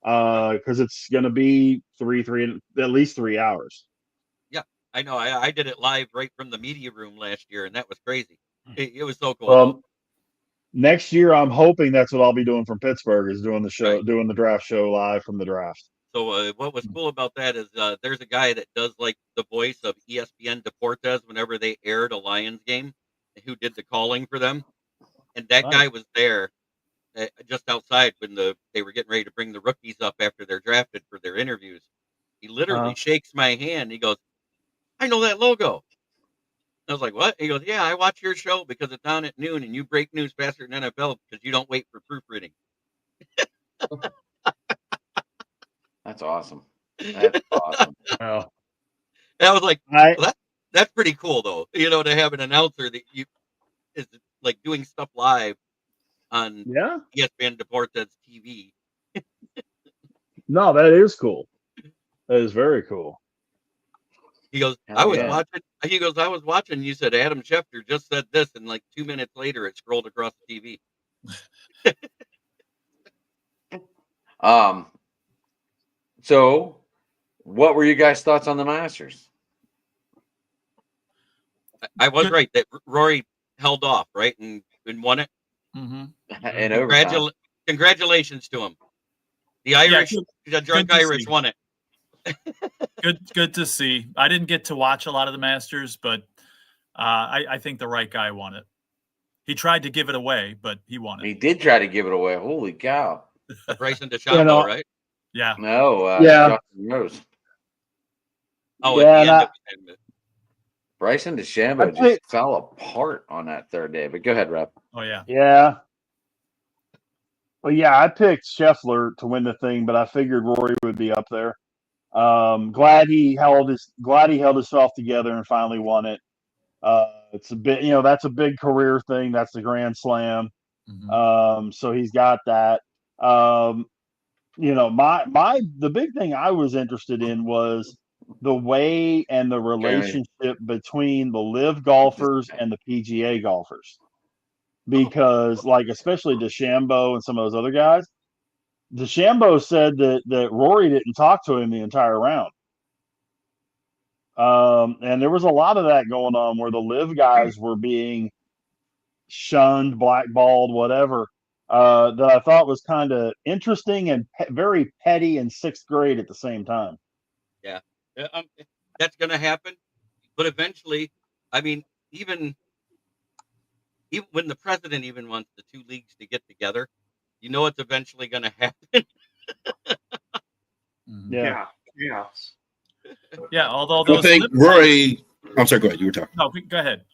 because it's going to be at least 3 hours. I know. I did it live right from the media room last year, and that was crazy. It was so cool. Next year, I'm hoping that's what I'll be doing from Pittsburgh, is doing the show, right, doing the draft show live from the draft. So what was cool about that is there's a guy that does like the voice of ESPN Deportes whenever they aired a Lions game, who did the calling for them, and that guy was there just outside when they were getting ready to bring the rookies up after they're drafted for their interviews. He literally shakes my hand. He goes, "I know that logo." I was like, "What?" He goes, "Yeah, I watch your show because it's on at noon and you break news faster than NFL because you don't wait for proofreading." That's awesome. That's awesome. Well, I was like, that's pretty cool, though, to have an announcer that is like doing stuff live on ESPN Deportes TV. No, that is cool. That is very cool. He goes, I was watching. You said Adam Schefter just said this, and like 2 minutes later, it scrolled across the TV. So, what were you guys' thoughts on the Masters? I was right that Rory held off, right, and won it. Mm-hmm. And congratulations to him. The Irish, the drunk Irish, won it. Good to see. I didn't get to watch a lot of the Masters, but I think the right guy won it. He tried to give it away, but he won it. He did try to give it away. Holy cow! Bryson DeChambeau, right? Yeah. No. Justin Rose. Oh, yeah. Bryson DeChambeau just fell apart on that third day. But go ahead, Rob. Oh yeah. Yeah. Well, yeah, I picked Scheffler to win the thing, but I figured Rory would be up there. Glad he held himself together and finally won it. It's a bit, that's a big career thing. That's the Grand Slam. Mm-hmm. So he's got that. The big thing I was interested in was the way and the relationship between the LIV golfers and the PGA golfers, because especially DeChambeau and some of those other guys. DeChambeau said that Rory didn't talk to him the entire round. And there was a lot of that going on where the LIV guys were being shunned, blackballed, whatever, that I thought was kind of interesting and very petty in sixth grade at the same time. Yeah. That's going to happen. But eventually, I mean, even when the president even wants the two leagues to get together, it's eventually going to happen. Yeah. Yeah, although I think Rory, I'm sorry, go ahead. You were talking. No, go ahead.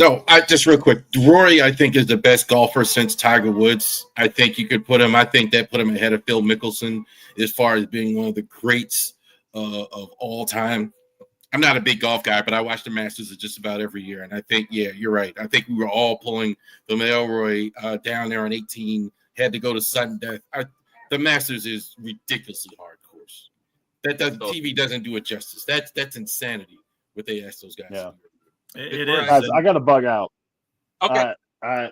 No, just real quick. Rory, I think, is the best golfer since Tiger Woods. I think you could put him. I think that put him ahead of Phil Mickelson as far as being one of the greats of all time. I'm not a big golf guy, but I watch the Masters just about every year, and I think, you're right. I think we were all pulling the Elroy down there on 18. Had to go to sudden death. The Masters is ridiculously hard course. TV doesn't do it justice. That's insanity. What they ask those guys. Yeah. It is. Guys, I got to bug out. Okay. I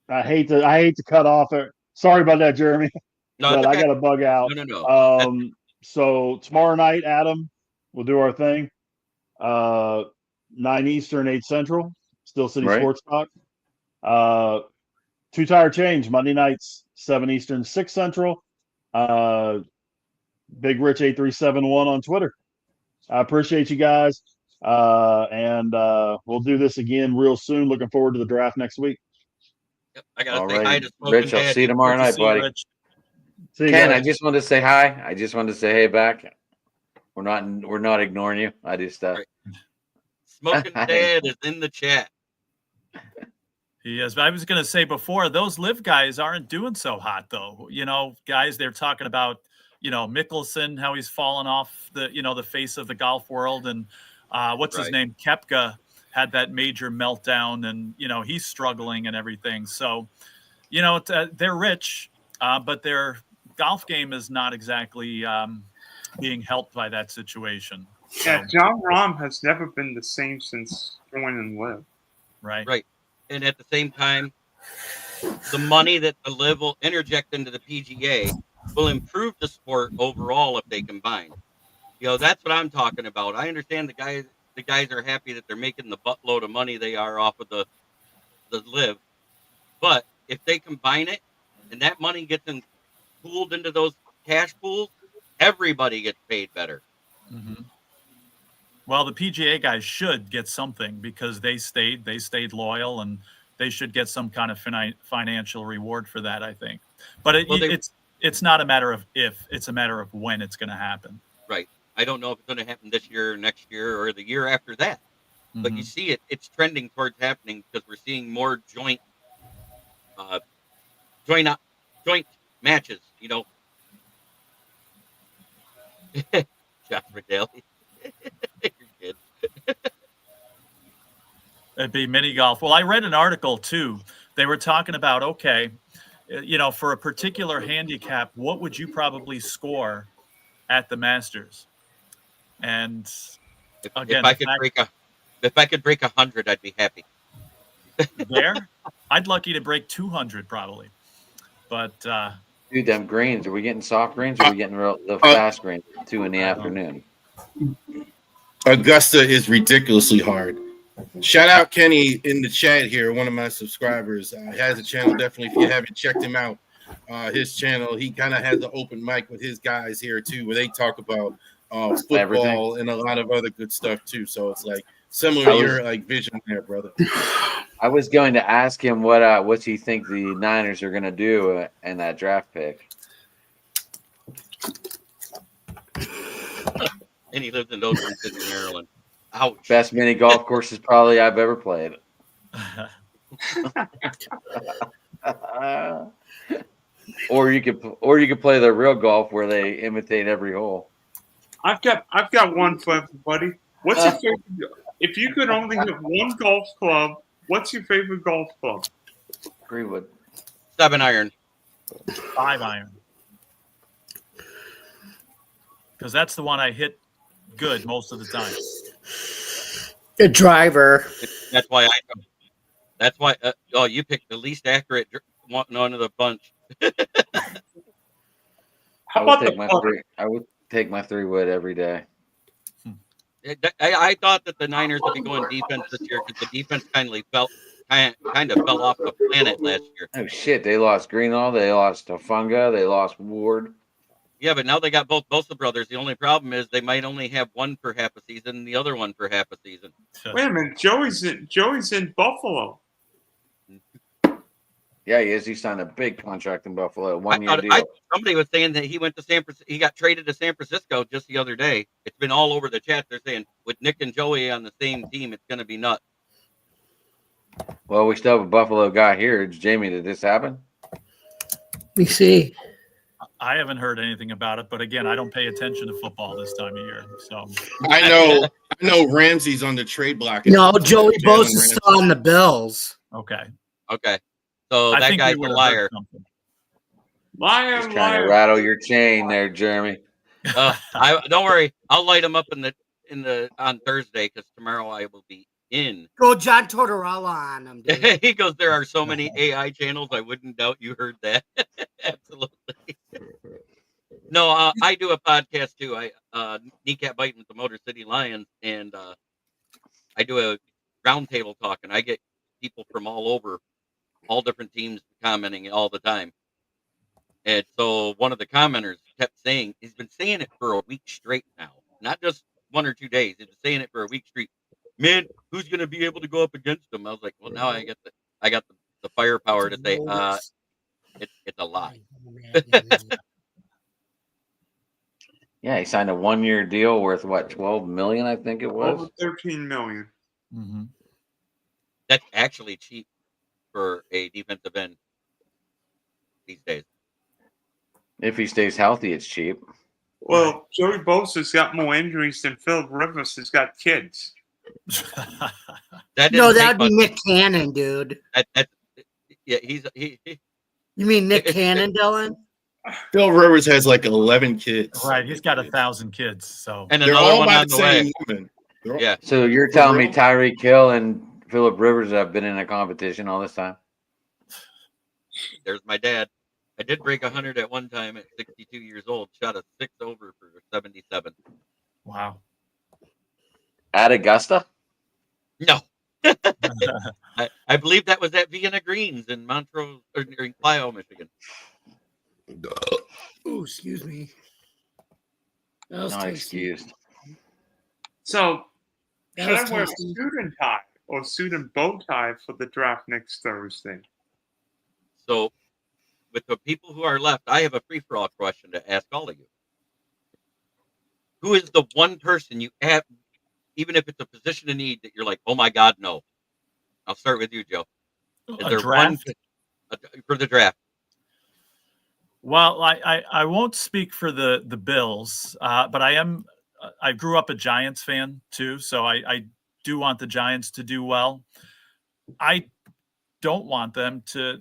hate to cut off it. Sorry about that, Jeremy. No, but okay. I got to bug out. No. So tomorrow night, Adam, we'll do our thing. 9 Eastern, 8 Central. Steel City Sports Talk. Two Tire Change, Monday nights, 7 Eastern, 6 Central. Big Rich 8371 on Twitter. I appreciate you guys. And we'll do this again real soon. Looking forward to the draft next week. Yep, I gotta All say hi right, to Smoking Rich. I'll Daddy. see you tomorrow Good to night, see you, buddy. Rich. See you Ken, guys. I just wanted to say hi. I just wanted to say hey back. We're not ignoring you. I just Right. Smoking Dad is in the chat. He is. I was going to say before, those live guys aren't doing so hot, though. You know, guys, they're talking about, you know, Mickelson, how he's fallen off the, you know, the face of the golf world. And what's his Right. name? Koepka had that major meltdown and, you know, he's struggling and everything. So, you know, they're rich, but their golf game is not exactly being helped by that situation. Yeah, John Rahm has never been the same since joining Liv. Right. Right. And at the same time, the money that the Liv will interject into the PGA will improve the sport overall if they combine. You know, that's what I'm talking about. I understand the guys are happy that they're making the buttload of money they are off of the Liv. But if they combine it and that money gets pooled into those cash pools, everybody gets paid better. Mm-hmm. Well, the PGA guys should get something because they stayed loyal, and they should get some kind of financial reward for that, I think. But it's not a matter of if, it's a matter of when it's going to happen. Right. I don't know if it's going to happen this year, next year, or the year after that. Mm-hmm. But you see it's trending towards happening because we're seeing more joint matches, you know. Jeff McDale. You're good. It'd be mini golf. Well, I read an article too. They were talking about, okay, you know, for a particular handicap, what would you probably score at the Masters? And again, if I could break 100, I'd be happy. There, I'd lucky to break 200 probably. But dude, them greens, are we getting soft greens or are we getting the fast greens 2 in the afternoon? Augusta is ridiculously hard. Shout out Kenny in the chat here, one of my subscribers. Has a channel, definitely, if you haven't checked him out. His channel, he kind of has an open mic with his guys here too, where they talk about football everything. And a lot of other good stuff too. So it's like similar to your like vision there, brother. I was going to ask him what he think the Niners are going to do in that draft pick. And he lives in Oakland City, Maryland. Ouch. Best mini golf courses probably I've ever played. Or you could play the real golf where they imitate every hole. I've got one for everybody. What's your favorite? If you could only have one golf club, what's your favorite golf club? Greenwood. 7-iron. 5-iron. Because that's the one I hit good most of the time. The driver. That's why you picked the least accurate one of the bunch. How about I would take my 3-wood every day. I thought that the Niners would be going defense this year because the defense kind of fell off the planet last year. Oh shit! They lost Greenlaw, they lost Tofunga, they lost Ward. Yeah, but now they got both the brothers. The only problem is they might only have one for half a season, and the other one for half a season. Wait a minute, Joey's in Buffalo. Yeah, he is. He signed a big contract in Buffalo, 1-year deal. Somebody was saying that he went to San Francisco. He got traded to San Francisco just the other day. It's been all over the chat. They're saying with Nick and Joey on the same team, it's going to be nuts. Well, we still have a Buffalo guy here. Jamie, did this happen? We see. I haven't heard anything about it, but again, I don't pay attention to football this time of year. So I know Ramsey's on the trade block. No, Joey Bosa is still on the Bills. Okay. So that guy's a liar. Liar, Just trying to rattle your chain there, Jeremy. Don't worry, I'll light him up on Thursday because tomorrow I will be in. Go John Tortorella on him. Dude. He goes, there are so many AI channels. I wouldn't doubt you heard that. Absolutely. No, I do a podcast too. I kneecap biting with the Motor City Lions, and I do a roundtable talk, and I get people from all over all different teams commenting all the time. And so one of the commenters kept saying, he's been saying it for a week straight now, not just 1 or 2 days. He's been saying it for a week straight. Man, who's going to be able to go up against him? I was like, well, now I got the firepower to say, it's a lie. Yeah, he signed a 1-year deal worth what, $12 million, I think it was. Over $13 million. Mm-hmm. That's actually cheap for a defensive end these days. If he stays healthy, it's cheap. Well, Joey Bosa's got more injuries than Philip Rivers has got kids. That would be Nick Cannon, dude. Yeah, he. You mean Nick Cannon, Dylan? Phil Rivers has like 11 kids. Right, he's got 1,000 kids. So And they're another all one by on the the way. same woman. Yeah. So you're telling me Tyreek Hill and Philip Rivers have been in a competition all this time? There's my dad. I did break 100 at one time at 62 years old. Shot a 6 over for 77. wow. At Augusta? No. I believe that was at Vienna Greens in Montrose or in Clio, Michigan. Oh, excuse me. That was Not tasty. excused. So, That should was I wear a tasty. suit and tie or suit and bow tie for the draft next Thursday? So, with the people who are left, I have a free-for-all question to ask all of you. Who is the one person you have, even if it's a position of need, that you're like, oh my God, no? I'll start with you, Joe. Is A there draft? one for the draft? Well, I won't speak for the Bills, but I grew up a Giants fan too, so I do want the Giants to do well. I don't want them to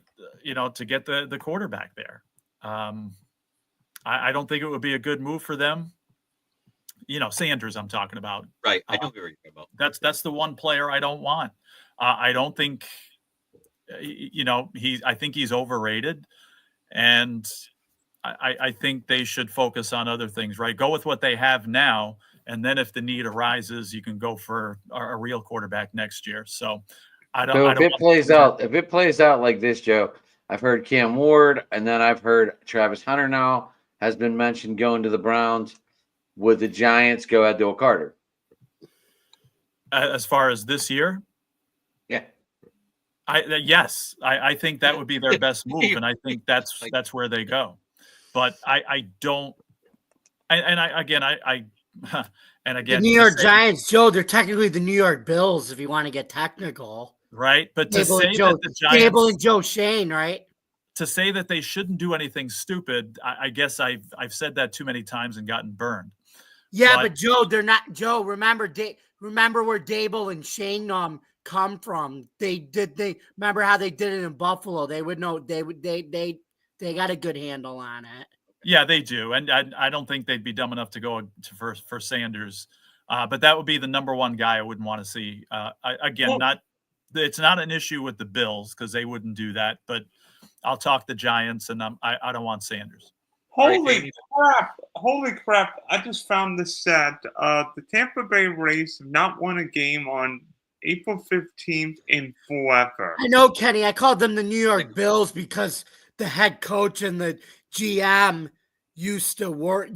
get the quarterback there. I don't think it would be a good move for them. Sanders, I'm talking about. Right, I know who you're talking about. That's the one player I don't want. I don't think, I think he's overrated, and I think they should focus on other things, right? Go with what they have now, and then if the need arises, you can go for a real quarterback next year. So if it plays out like this, Joe, I've heard Cam Ward, and then I've heard Travis Hunter now has been mentioned going to the Browns. Would the Giants go Abdul Carter? As far as this year? Yeah. Yes, I think that would be their best move, and I think that's where they go. But I don't, and again, the New York Giants, Joe, they're technically the New York Bills if you want to get technical. Right, but to say that the Giants, Gable and Joe Shane, right? To say that they shouldn't do anything stupid, I guess I've said that too many times and gotten burned. Yeah, but Joe, they're not. Joe, remember where Dable and Shane come from. They remember how they did it in Buffalo. They would know. They got a good handle on it. Yeah, they do, and I don't think they'd be dumb enough to go for Sanders. But that would be the number one guy I wouldn't want to see. It's not an issue with the Bills because they wouldn't do that. But I'll talk the Giants, and I don't want Sanders. Holy crap. I just found this sad. The Tampa Bay Rays have not won a game on April 15th in forever. I know, Kenny. I called them the New York Bills because the head coach and the GM were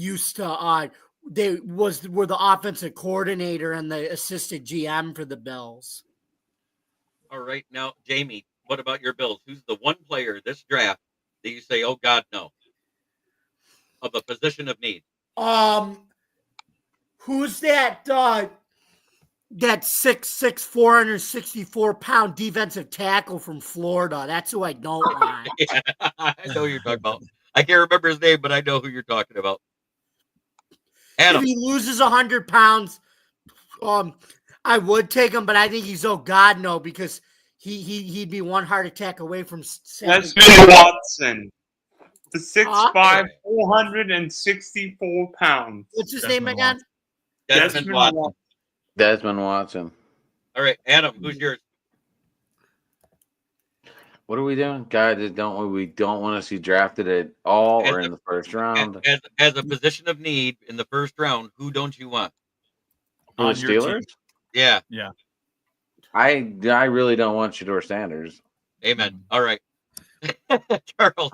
the offensive coordinator and the assistant GM for the Bills. All right. Now, Jamie, what about your Bills? Who's the one player this draft that you say, oh God, no? Of a position of need. Who's that? That 6'6", 464-pound defensive tackle from Florida. That's who I don't want. Yeah, I know who you're talking about. I can't remember his name, but I know who you're talking about. Adam. If he loses 100 pounds, I would take him, but I think he's God no because he'd be one heart attack away from. Desmond Watson. The 6'5", 464 pounds. What's his name again? Desmond Watson. Desmond Watson. All right, Adam, who's yours? What are we doing, guys? We don't want to see drafted at all or in the first round. As a position of need in the first round, who don't you want? On the Steelers? Yeah. I really don't want Shedeur Sanders. Amen. All right. Charles.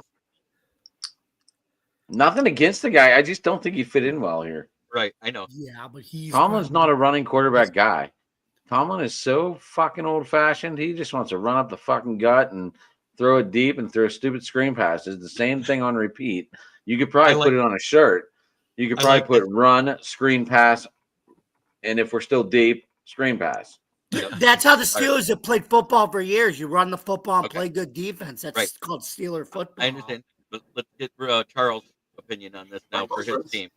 Nothing against the guy. I just don't think he fit in well here. Right. I know. Yeah, but he's Tomlin's not a running quarterback guy. Tomlin is so fucking old fashioned. He just wants to run up the fucking gut and throw it deep and throw stupid screen passes. The same thing on repeat. You could probably put it on a shirt. You could probably put run, screen pass, and if we're still deep, screen pass. That's how the Steelers have played football for years. You run the football and play good defense. That's called Steeler football. I understand. But let's get Charles' opinion on this now for his team.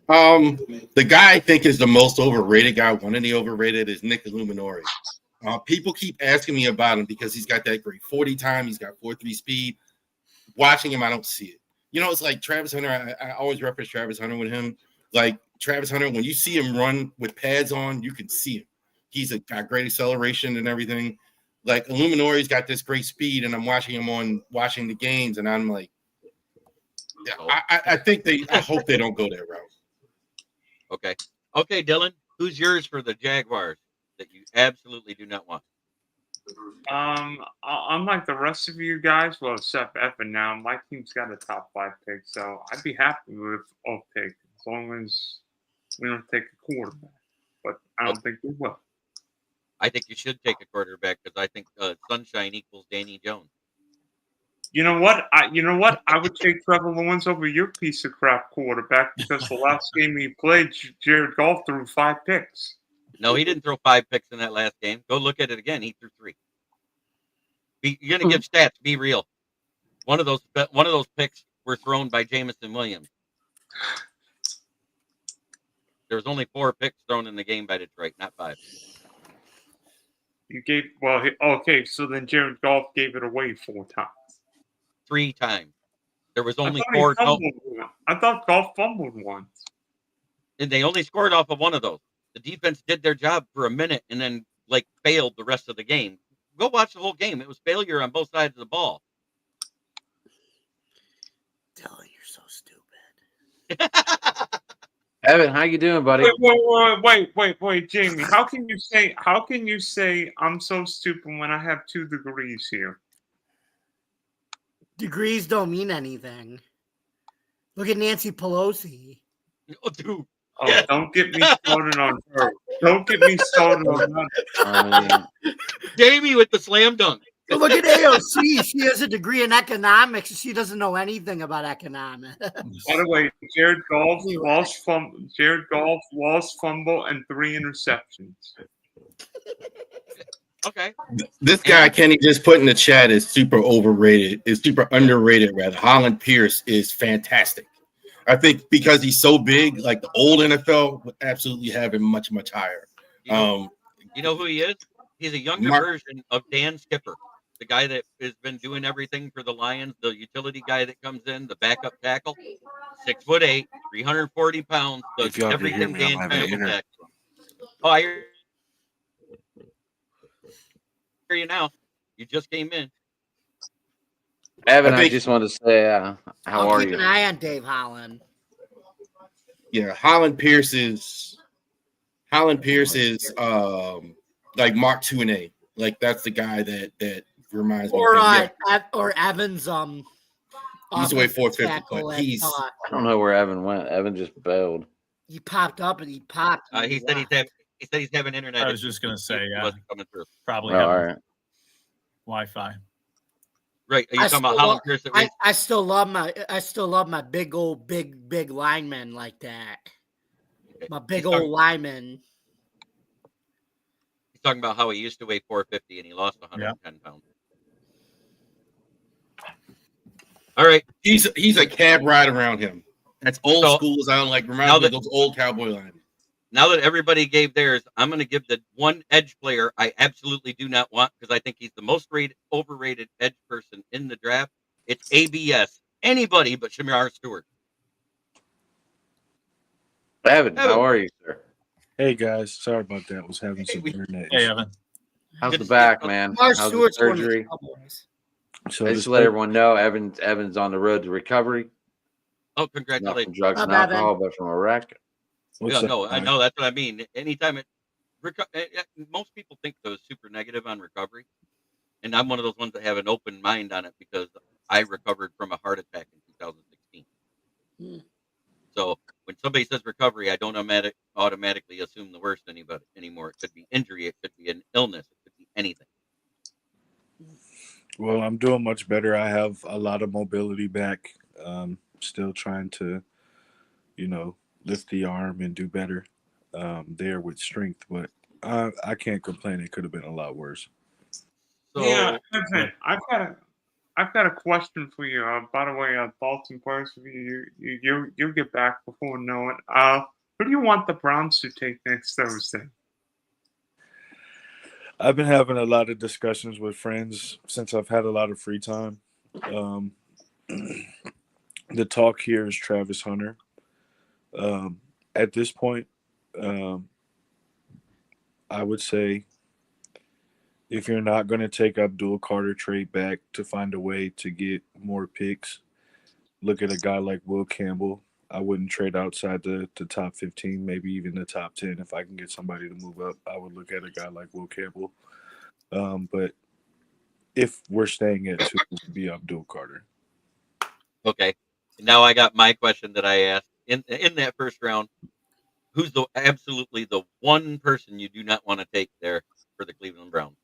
The guy I think is the most overrated guy. One of the overrated is Nick Illuminori. People keep asking me about him because he's got that great 40 time. He's got 4.3 speed. Watching him, I don't see it. You know, it's like Travis Hunter. I always reference Travis Hunter with him. Like Travis Hunter, when you see him run with pads on, you can see him. He's got great acceleration and everything. Like Illuminori's got this great speed, and I'm watching him watching the games, and I'm like, yeah, I hope they don't go that route. Okay, Dylan, who's yours for the Jaguars that you absolutely do not want? Unlike the rest of you guys, well, except Evan now, my team's got a top 5 pick, so I'd be happy with a pick as long as we don't take a quarterback. But I don't think we will. I think you should take a quarterback because I think Sunshine equals Danny Jones. You know what? I would take Trevor Lawrence over your piece of crap quarterback because the last game he played, Jared Goff threw 5 picks. No, he didn't throw 5 picks in that last game. Go look at it again. He threw 3. You're gonna give stats. Be real. One of those picks were thrown by Jameson Williams. There was only 4 picks thrown in the game by Detroit, not 5. You gave so then Jared Goff gave it away 4 times. 3 times. There was only 4. I thought Goff fumbled once. And they only scored off of one of those. The defense did their job for a minute and then failed the rest of the game. Go watch the whole game. It was failure on both sides of the ball. Dylan, you're so stupid. Evan, how you doing, buddy? Wait, Jamie. How can you say I'm so stupid when I have 2 degrees here? Degrees don't mean anything. Look at Nancy Pelosi. Oh, dude. Oh, yeah. Don't get me started on her. Don't get me started on her. Jamie with the slam dunk. But look at AOC. She has a degree in economics. She doesn't know anything about economics. By the way, Jared Goff lost fumble and 3 interceptions. Okay. This guy Kenny just put in the chat is super overrated. Is super underrated, rather. Holland Pierce is fantastic. I think because he's so big, like the old NFL would absolutely have him much, much higher. You know who he is? He's a younger version of Dan Skipper, the guy that has been doing everything for the Lions, the utility guy that comes in, the backup tackle, 6'8", 340 pounds, does everything Dan Campbell does. Oh, I hear you now. You just came in. Evan, I just wanted to say, how are you? Keep an eye on Dave Holland. Yeah, Holland Pierce is like Mark Tuinei. Like that's the guy that reminds me. Or Evans. He's away 450, but he's. I don't know where Evan went. Evan just bailed. He popped up and he popped. He said he's having internet. I was just gonna say, wasn't coming through. Probably all right. Wi-Fi. Right. Are you talking about Holland Pierce? I still love my big lineman like that. Okay. My big old lineman. He's talking about how he used to weigh 450 and he lost 110 pounds. All right. He's a cab ride around him. That's old school as I don't like. Reminds me of those old cowboy linemen. Now that everybody gave theirs, I'm going to give the one edge player I absolutely do not want because I think he's the most overrated edge person in the draft. It's ABS. Anybody but Shamar Stewart. Evan, how are you, sir? Hey, guys. Sorry about that. I was having some internet. Hey, Evan. How's the back, man? How's the surgery? So I just let everyone know Evan's on the road to recovery. Oh, congratulations. Not from drugs and alcohol, but from a wreck. No, I know that's what I mean. Anytime most people think those super negative on recovery, and and I'm one of those ones that have an open mind on it because I recovered from a heart attack in 2016. So when somebody says recovery, I don't automatically assume the worst anymore. It could be injury, it could be an illness, it could be anything. Well, I'm doing much better. I have a lot of mobility back. Still trying to, lift the arm and do better there with strength, but I can't complain. It could have been a lot worse. So, yeah, Evan, I've got a question for you. By the way, thoughts and prayers for you. You'll get back before knowing. Who do you want the Browns to take next Thursday? I've been having a lot of discussions with friends since I've had a lot of free time. The talk here is Travis Hunter. At this point, I would say if you're not going to take Abdul Carter trade back to find a way to get more picks, look at a guy like Will Campbell. I wouldn't trade outside the top 15, maybe even the top 10. If I can get somebody to move up, I would look at a guy like Will Campbell. But if we're staying at 2, it would be Abdul Carter. okay. Now I got my question that I asked in that first round. Who's absolutely the one person you do not want to take there for the Cleveland Browns?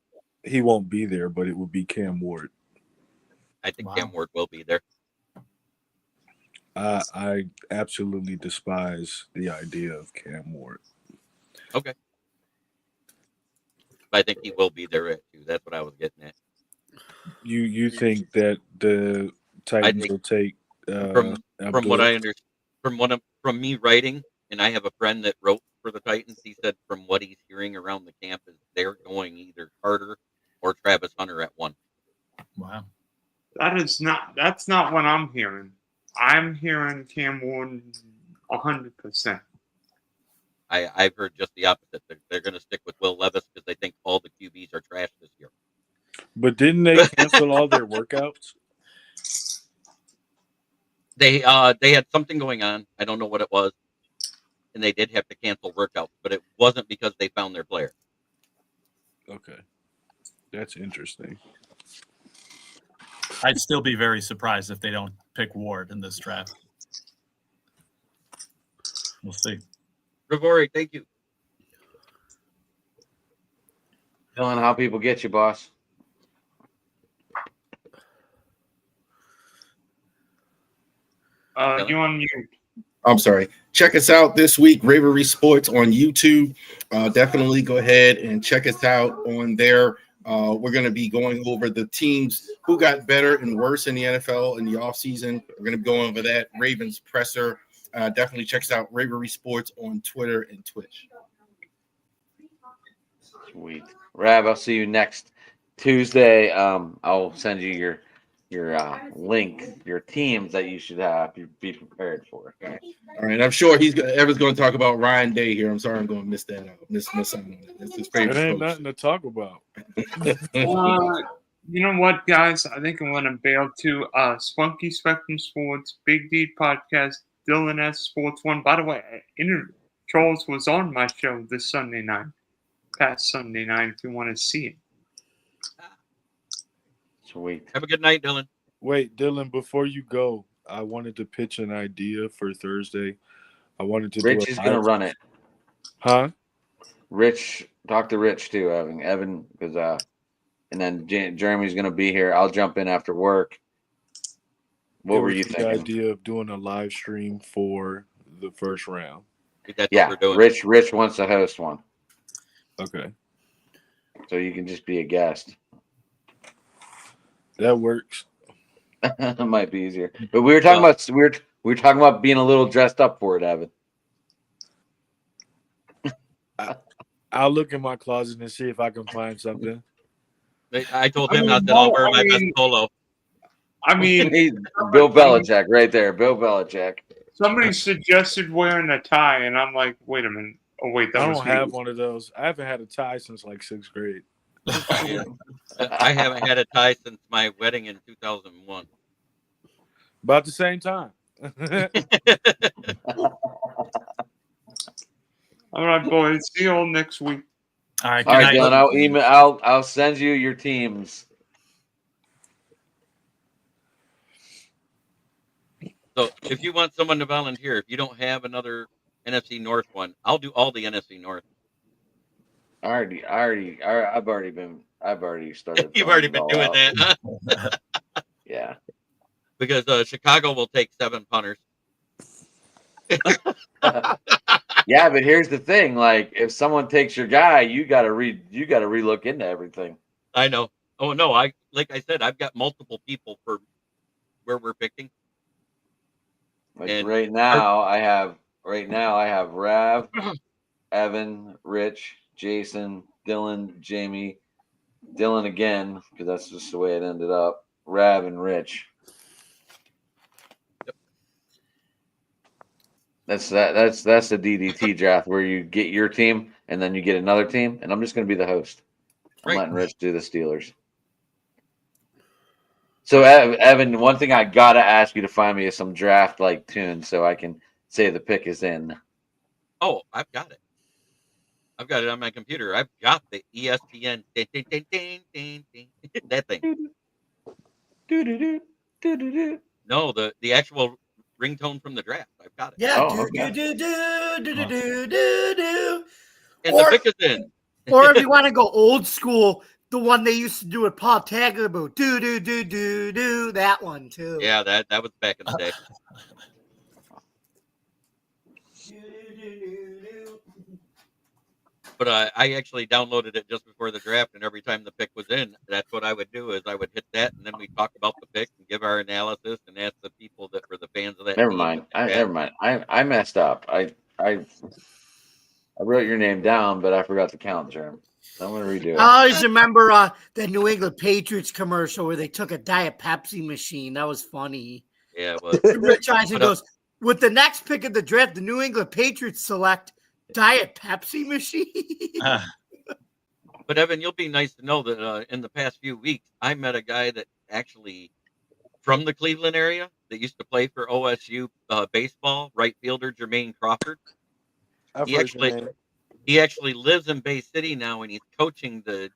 He won't be there, but it would be Cam Ward. I think Cam Ward will be there. I absolutely despise the idea of Cam Ward. Okay. I think he will be there too. That's what I was getting at. You think that the Titans will take from what I understand from me writing, and I have a friend that wrote for the Titans. He said from what he's hearing around the camp is they're going either Carter or Travis Hunter at 1. Wow. That's not what I'm hearing. I'm hearing Cam Ward 100%. I've heard just the opposite. They're going to stick with Will Levis because they think all the QBs are trash this year. But didn't they cancel all their workouts? They had something going on. I don't know what it was, and they did have to cancel workouts, but it wasn't because they found their player. Okay, that's interesting. I'd still be very surprised if they don't pick Ward in this draft. We'll see. Grigori, thank you. Dylan, how people get you, boss? You on mute. I'm sorry. Check us out this week, Ravery Sports on YouTube. Definitely go ahead and check us out on there. We're going to be going over the teams who got better and worse in the NFL in the offseason. We're going to be going over that. Ravens presser. Definitely check us out, Ravery Sports on Twitter and Twitch. Sweet. Rav, I'll see you next Tuesday. I'll send you your link, your teams that you should be prepared for. Okay. All right. I'm sure Evan's going to talk about Ryan Day here. I'm sorry, I'm going to miss that out. Miss something. It's his favorite. It ain't nothing to talk about. You know what, guys? I think I'm going to bail to Spunky Spectrum Sports, Big D Podcast, Dylan S Sports 1. By the way, Charles was on my show this Sunday night, past Sunday night, if you want to see it. Sweet. Have a good night, Dylan. Wait, Dylan, before you go, I wanted to pitch an idea for Thursday. I wanted to Rich is going to run it. Huh? Rich, talk to Rich too, Evan, because and then Jeremy's going to be here. I'll jump in after work. What were you thinking? The idea of doing a live stream for the first round. That's what we're doing. Rich wants to host one. Okay. So you can just be a guest. That works. It might be easier. But we were talking about we were talking about being a little dressed up for it, Evan. I'll look in my closet and see if I can find something. I told him not that I'll wear my best polo. I mean, Bill Belichick right there. Bill Belichick. Somebody suggested wearing a tie, and I'm like, wait a minute. Oh, wait, I don't have one of those. I haven't had a tie since like 6th grade. I haven't had a tie since my wedding in 2001. About the same time. All right, boys. See you all next week. All right, Dylan. I'll send you your teams So if you want someone to volunteer, if you don't have another NFC North one, I'll do all the NFC North. I've already started. You've already been doing that, huh? Yeah. Because Chicago will take 7 punters. Yeah, but here's the thing: like, if someone takes your guy, you got to relook into everything. I know. Oh no, like I said, I've got multiple people for where we're picking. Like And right now, I have Rav, Evan, Rich, Jason, Dylan, Jamie, Dylan again, because that's just the way it ended up. Rav and Rich. That's the DDT draft where you get your team and then you get another team, and I'm just going to be the host. I'm letting Rich do the Steelers. So Evan, one thing I gotta ask you to find me is some draft like tunes so I can say the pick is in. Oh, I've got it. I've got it on my computer. I've got the ESPN that thing. No, the actual ringtone from the draft. I've got it. Yeah. And the pick is in. Or if you want to go old school, the one they used to do with Paul Tagliabue, do that one too. Yeah, that was back in the day. But I actually downloaded it just before the draft, and every time the pick was in, that's what I would do is I would hit that, and then we talk about the pick and give our analysis and ask the people that were the fans of that. Never mind. I messed up. I wrote your name down, but I forgot to count, Jerm. I'm gonna redo it. I always remember the New England Patriots commercial where they took a Diet Pepsi machine. That was funny. Yeah, it was. Rich Eisen goes, with the next pick of the draft, the New England Patriots select Diet Pepsi machine. But Evan, you'll be nice to know that in the past few weeks, I met a guy that actually from the Cleveland area that used to play for OSU baseball, right fielder Jermaine Crawford. He actually lives in Bay City now, and he's coaching the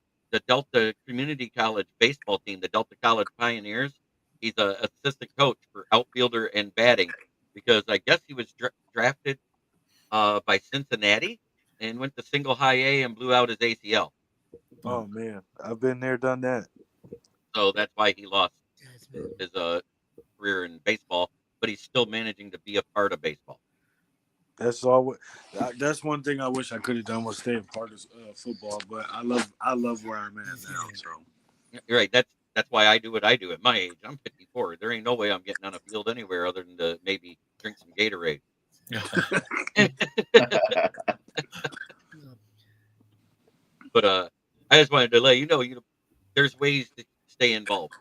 Delta Community College baseball team, the Delta College Pioneers. He's an assistant coach for outfielder and batting because I guess he was drafted by Cincinnati and went to single high A and blew out his ACL. Oh man, I've been there, done that. So that's why he lost his career in baseball, but he's still managing to be a part of baseball. That's all. That's one thing I wish I could have done was stay a part of football. But I love where I'm at now. So you're right. That's why I do what I do at my age. I'm 54. There ain't no way I'm getting on a field anywhere other than to maybe drink some Gatorade. But I just wanted to let you know, there's ways to stay involved.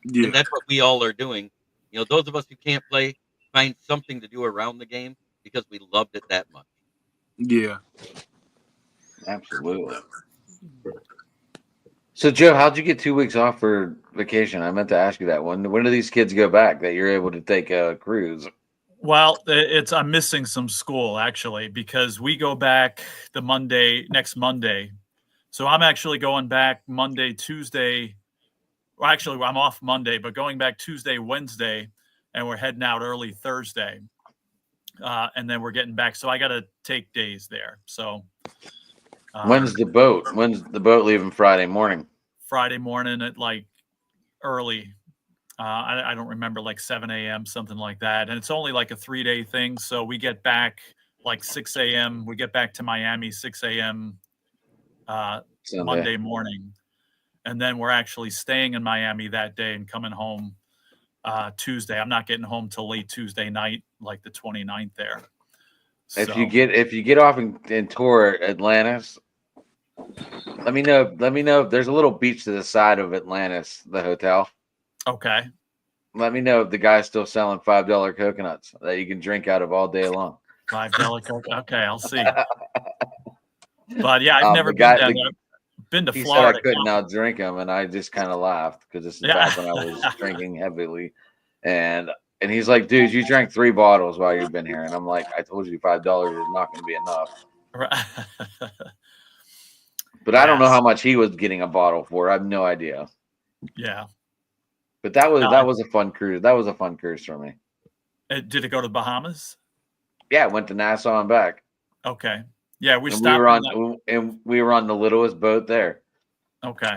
Yeah. And that's what we all are doing. Those of us who can't play, find something to do around the game because we loved it that much. Yeah. Absolutely. So, Joe, how'd you get 2 weeks off for vacation? I meant to ask you that one. When do these kids go back that you're able to take a cruise? Well, I'm missing some school actually because we go back next Monday. So I'm actually going back Monday, Tuesday. Well, actually, I'm off Monday, but going back Tuesday, Wednesday, and we're heading out early Thursday. And then we're getting back. So I got to take days there. So when's the boat? When's the boat leaving Friday morning? Friday morning at like early. I don't remember, like 7 a.m., something like that. And it's only like a 3-day thing. So we get back like 6 a.m. We get back to Miami 6 a.m. Monday morning. And then we're actually staying in Miami that day and coming home Tuesday. I'm not getting home till late Tuesday night, like the 29th there. If you get off and tour Atlantis, let me know. There's a little beach to the side of Atlantis, the hotel. Okay. Let me know if the guy's still selling $5 coconuts that you can drink out of all day long. $5 coconut. Okay, I'll see. But yeah, I've never been down there. Been to Florida. Said I couldn't now drink them, and I just kind of laughed because this is back when I was drinking heavily, and he's like, "Dude, you drank 3 bottles while you've been here," and I'm like, "I told you $5 is not going to be enough." Right. But I don't know how much he was getting a bottle for. I have no idea. Yeah. But that was a fun cruise. That was a fun cruise for me. Did it go to the Bahamas? Yeah, it went to Nassau and back. Okay. Yeah, we And stopped. we were on the littlest boat there. Okay.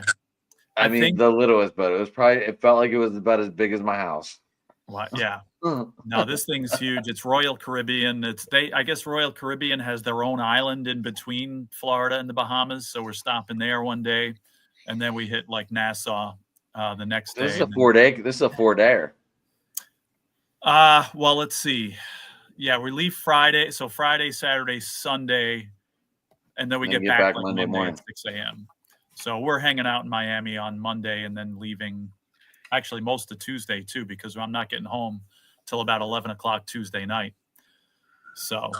I mean, the littlest boat. It felt like it was about as big as my house. What? Yeah. No, this thing's huge. It's Royal Caribbean. I guess Royal Caribbean has their own island in between Florida and the Bahamas. So we're stopping there one day, and then we hit like Nassau the next day. This is a 4-day. This is a 4-dayer. Well, let's see. Yeah, we leave Friday. So Friday, Saturday, Sunday, and then we get back like Monday morning at 6 a.m. So we're hanging out in Miami on Monday and then leaving actually most of Tuesday too, because I'm not getting home till about 11 o'clock Tuesday night. So,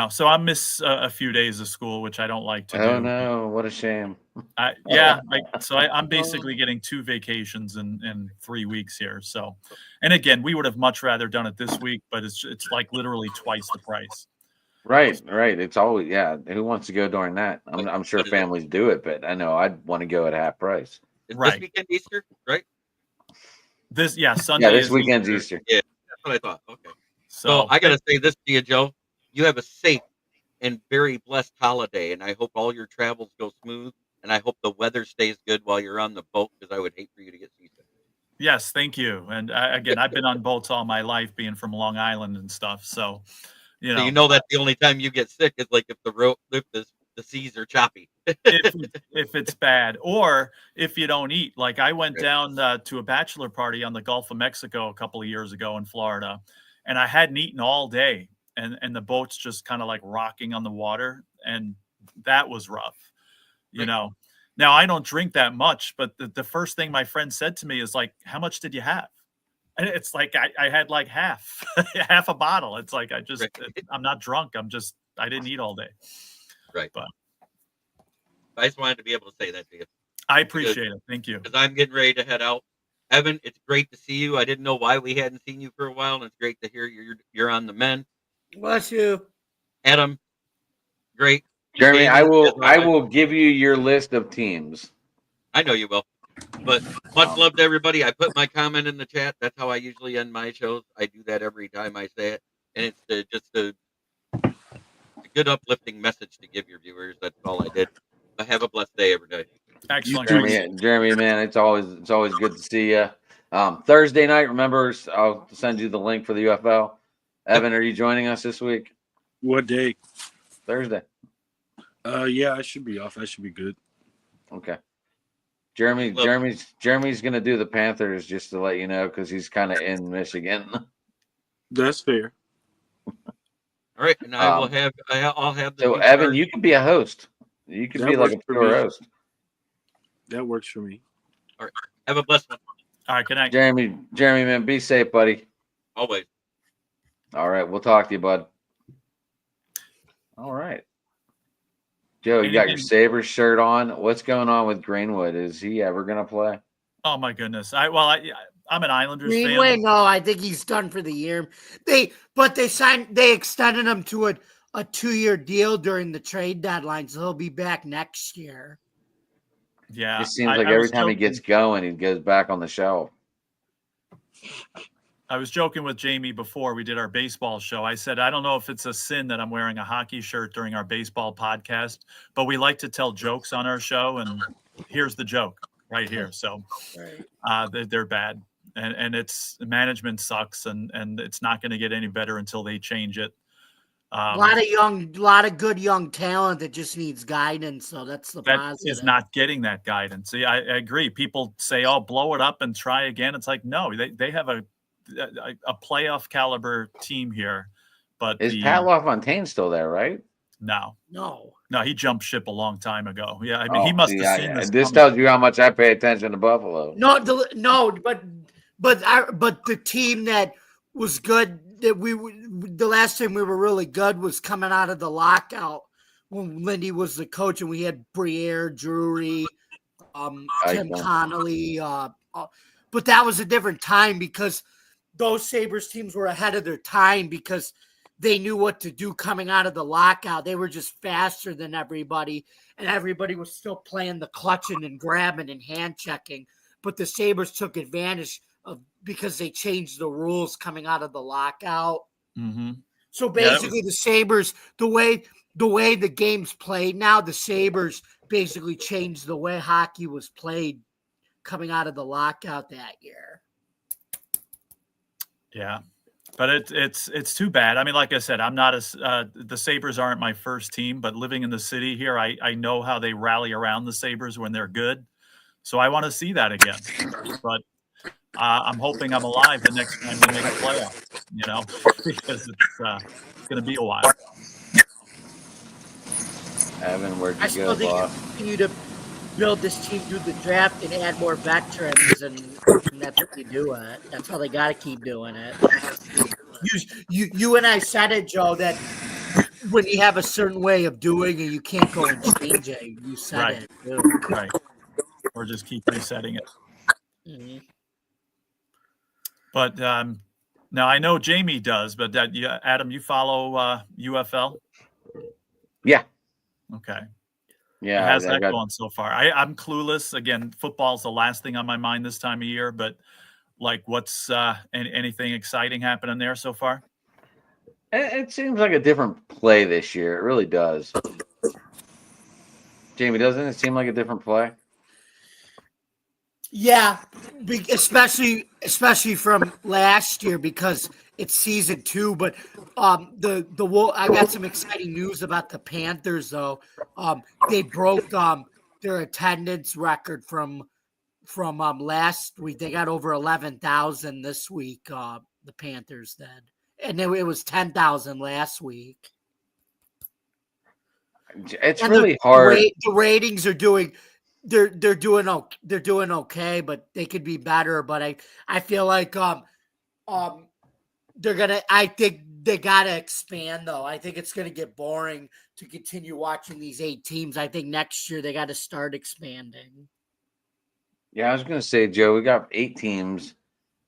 so I miss a few days of school, which I don't like to do. Oh no, what a shame. I'm basically getting 2 vacations in 3 weeks here. So, and again, we would have much rather done it this week, but it's like literally twice the price. Right. It's always, who wants to go during that? I'm sure families do it, but I know I'd want to go at half price. Is this weekend Easter, right? Sunday. Yeah, this weekend's Easter. Yeah, that's what I thought. Okay. So I got to say this to you, Joe. You have a safe and very blessed holiday, and I hope all your travels go smooth, and I hope the weather stays good while you're on the boat, because I would hate for you to get seasick. Yes, thank you. And again, I've been on boats all my life, being from Long Island and stuff. So, So you know that the only time you get sick is like if the seas are choppy. if it's bad, or if you don't eat. Like I went down to a bachelor party on the Gulf of Mexico a couple of years ago in Florida, and I hadn't eaten all day, and the boat's just kind of like rocking on the water, and that was rough. Now I don't drink that much, but the first thing my friend said to me is like, "How much did you have?" And it's like I had like half a bottle. It's like I'm not drunk. I didn't eat all day. Right. But I just wanted to be able to say that to you. I appreciate it. Thank you. Because I'm getting ready to head out. Evan, it's great to see you. I didn't know why we hadn't seen you for a while, and it's great to hear you're on the men. Bless you. Adam, great. Jeremy, I will give you your list of teams. I know you will. But much love to everybody. I put my comment in the chat. That's how I usually end my shows. I do that every time I say it. And it's just a good uplifting message to give your viewers. That's all I did. But have a blessed day every day. Excellent. Jeremy, man, it's always good to see you. Thursday night, remember, I'll send you the link for the UFL. Evan, are you joining us this week? What day? Thursday. Yeah, I should be off. I should be good. Okay. Jeremy's gonna do the Panthers, just to let you know, because he's kind of in Michigan. That's fair. All right, and I'll have the. So Evan, you can be a host. You can be like a pure host. That works for me. All right, have a blessed one. All right, good night, Jeremy, man, be safe, buddy. Always. All right, we'll talk to you, bud. All right. Joe, you got your Sabres shirt on. What's going on with Greenwood? Is he ever going to play? Oh my goodness! I'm an Islanders fan. Greenway, no, I think he's done for the year. They extended him to a 2-year deal during the trade deadline, so he'll be back next year. Yeah, it seems like every time he gets going, he goes back on the shelf. I was joking with Jamie before we did our baseball show. I said, I don't know if it's a sin that I'm wearing a hockey shirt during our baseball podcast, but we like to tell jokes on our show, and here's the joke right here. So they're bad, and it's management sucks, and it's not going to get any better until they change it. A lot of good young talent that just needs guidance. So that's the positive. Is not getting that guidance. See, I agree. People say, "Oh, blow it up and try again." It's like, no, they have a playoff caliber team here, but is Pat LaFontaine still there? Right? No, he jumped ship a long time ago. Yeah, I mean, he must have seen this. This tells you how much I pay attention to Buffalo. But the team that was good the last time we were really good was coming out of the lockout when Lindy was the coach, and we had Briere, Drury, Tim Connolly. But that was a different time because those Sabres teams were ahead of their time because they knew what to do coming out of the lockout. They were just faster than everybody, and everybody was still playing the clutching and grabbing and hand checking. But the Sabres took advantage because they changed the rules coming out of the lockout. Mm-hmm. So basically, the Sabres, the way the game's played now, the Sabres basically changed the way hockey was played coming out of the lockout that year. Yeah, but it's too bad. I mean, like I said, I'm not the Sabres aren't my first team, but living in the city here, I know how they rally around the Sabres when they're good. So I want to see that again. But I'm hoping I'm alive the next time we make a playoff, because it's going to be a while. Evan, where'd I you still go, think boss? you continue to build this team through the draft and add more veterans, and that's what you do it. That's how they got to keep doing it. You and I said it, Joe, that when you have a certain way of doing it, you can't go and change it. You said it, too. Right. Or just keep resetting it. Mm-hmm. But now I know Jamie does, but Adam, you follow UFL? Yeah. Okay. Yeah. How's that going so far? I'm clueless. Again, football's the last thing on my mind this time of year, but like what's anything exciting happening there so far? It seems like a different play this year. It really does. Jamie, doesn't it seem like a different play? Yeah, especially from last year because it's season 2. But I got some exciting news about the Panthers though. They broke their attendance record from last week. They got over 11,000 this week. The Panthers did, and it was 10,000 last week. It's really hard. The ratings are doing. They're doing okay, but they could be better. But I feel like they're gonna. I think they gotta expand though. I think it's gonna get boring to continue watching these 8 teams. I think next year they got to start expanding. Yeah, I was gonna say, Joe, we got 8 teams.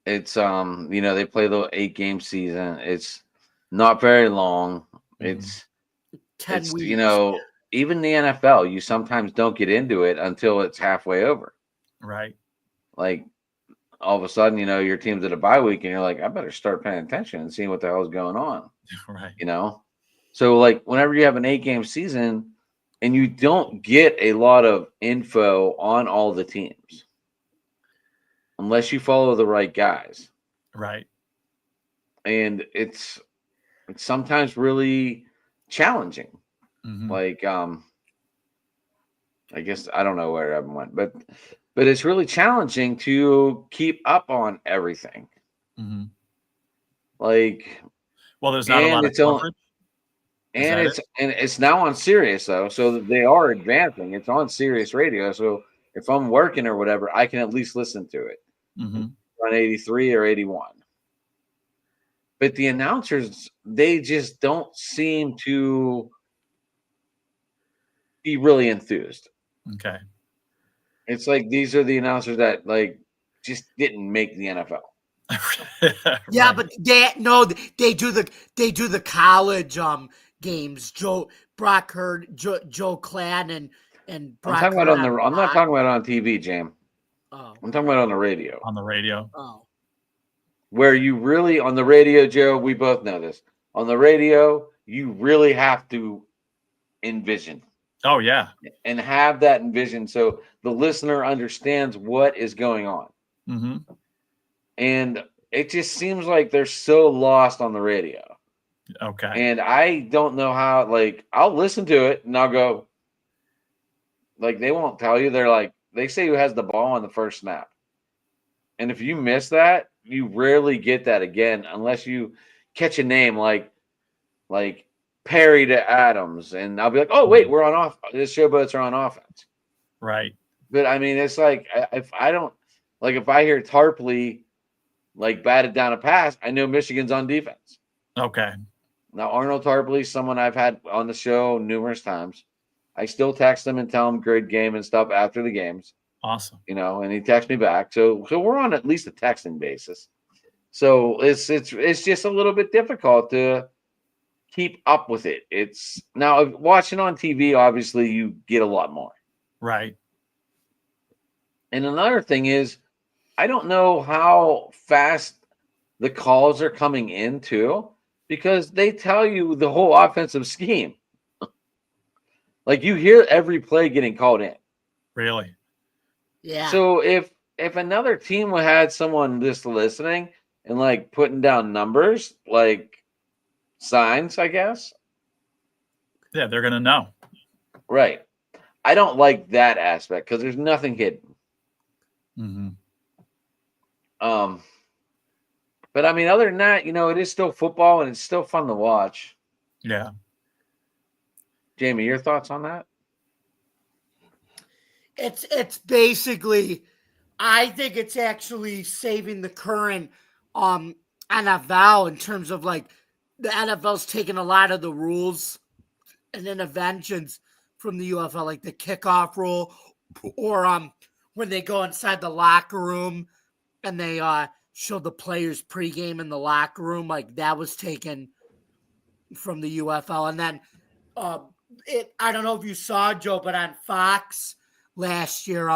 It's they play the 8-game season. It's not very long. It's 10 it's weeks. even the NFL, you sometimes don't get into it until it's halfway over. Right. Like all of a sudden, your team's at a bye week and you're like, I better start paying attention and seeing what the hell is going on. Right. So like whenever you have an 8-game season and you don't get a lot of info on all the teams unless you follow the right guys. Right. And it's sometimes really challenging. Mm-hmm. Like, I guess I don't know where Evan went, but it's really challenging to keep up on everything. Mm-hmm. Like, well, there's not a lot of coverage. It's now on Sirius though, so they are advancing. It's on Sirius Radio, so if I'm working or whatever, I can at least listen to it on 83 or 81. But the announcers, they just don't seem to be really enthused. Okay. It's like these are the announcers that like just didn't make the NFL. Yeah, but they do the college games. Brock Hurd, Joe Cladden, and Brock I'm not talking about on TV, Jam. Oh. I'm talking about on the radio. On the radio. Oh. Where you really on the radio, Joe, we both know this. On the radio, you really have to envision. Oh yeah. And have that envision so the listener understands what is going on. Mm-hmm. And it just seems like they're so lost on the radio. Okay. And I don't know how, like, I'll listen to it and I'll go, like, they won't tell you. They're like, they say who has the ball on the first snap. And if you miss that, you rarely get that again unless you catch a name like Perry to Adams. And I'll be like, oh, wait, we're on off. The showboats are on offense. Right. But, I mean, it's like, if I hear Tarpley, like, batted down a pass, I know Michigan's on defense. Okay. Now, Arnold Tarpley, someone I've had on the show numerous times. I still text him and tell him great game and stuff after the games. Awesome. And he texts me back. So we're on at least a texting basis. So it's just a little bit difficult to keep up with it. It's now watching on TV, obviously you get a lot more. Right. And another thing is I don't know how fast the calls are coming in too, because they tell you the whole offensive scheme. Like you hear every play getting called in. Really? Yeah. So if another team had someone just listening and like putting down numbers, like signs, I guess. Yeah, they're gonna know. Right. I don't like that aspect because there's nothing hidden. Mm-hmm. But I mean, other than that, it is still football and it's still fun to watch. Yeah. Jamie, your thoughts on that? It's basically, I think it's actually saving the current NFL in terms of like the NFL's taking a lot of the rules and interventions from the UFL, like the kickoff rule, or when they go inside the locker room and they show the players pregame in the locker room, like that was taken from the UFL. And then I don't know if you saw, Joe, but on Fox last year,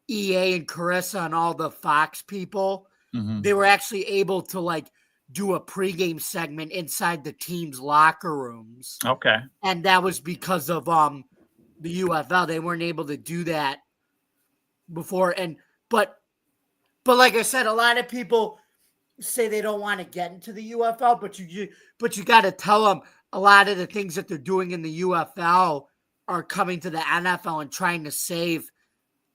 EA and Carissa and all the Fox people, they were actually able to like do a pregame segment inside the team's locker rooms. Okay. And that was because of the UFL. They weren't able to do that before. But like I said, a lot of people say they don't want to get into the UFL, but you got to tell them a lot of the things that they're doing in the UFL are coming to the NFL and trying to save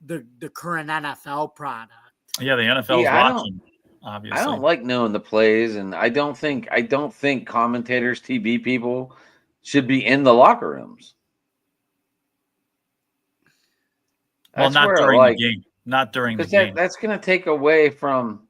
the current NFL product. Yeah, the NFL is watching. Obviously, I don't like knowing the plays, and I don't think commentators, TV people should be in the locker rooms. Well, not during the game. Not during the game. That's going to take away from.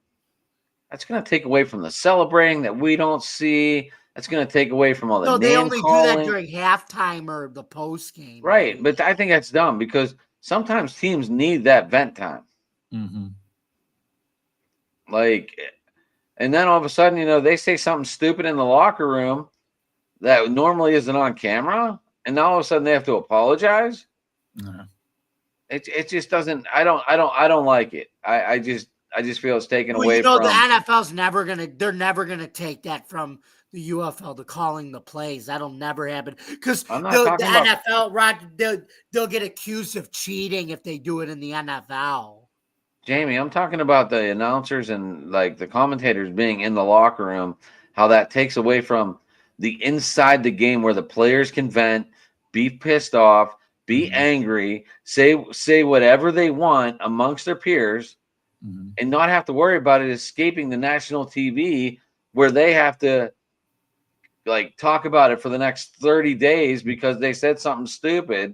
That's going to take away from the celebrating that we don't see. That's going to take away from all the name they only calling. do that during halftime or the post game. Right, but I think that's dumb because sometimes teams need that vent time. Mm-hmm. Like, and then all of a sudden, they say something stupid in the locker room that normally isn't on camera, and now all of a sudden they have to apologize. No. It just doesn't. I don't like it. I just feel it's taken away from. The NFL's they're never gonna take that from the UFL to calling the plays. That'll never happen because the NFL, Rod, they'll get accused of cheating if they do it in the NFL. Jamie, I'm talking about the announcers and like the commentators being in the locker room, how that takes away from the inside the game where the players can vent, be pissed off, be angry, say whatever they want amongst their peers, and not have to worry about it escaping the national TV where they have to like talk about it for the next 30 days because they said something stupid,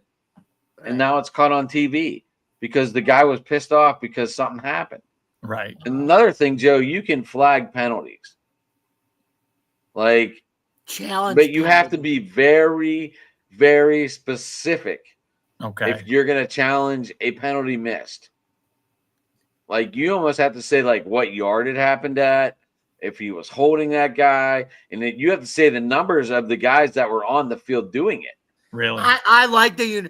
and now it's caught on TV. Because the guy was pissed off because something happened. Right. Another thing, Joe, you can flag penalties. Like, challenge. But you have to be very, very specific. Okay. If you're going to challenge a penalty missed. Like, you almost have to say, like, what yard it happened at, if he was holding that guy. And then you have to say the numbers of the guys that were on the field doing it. Really? I like you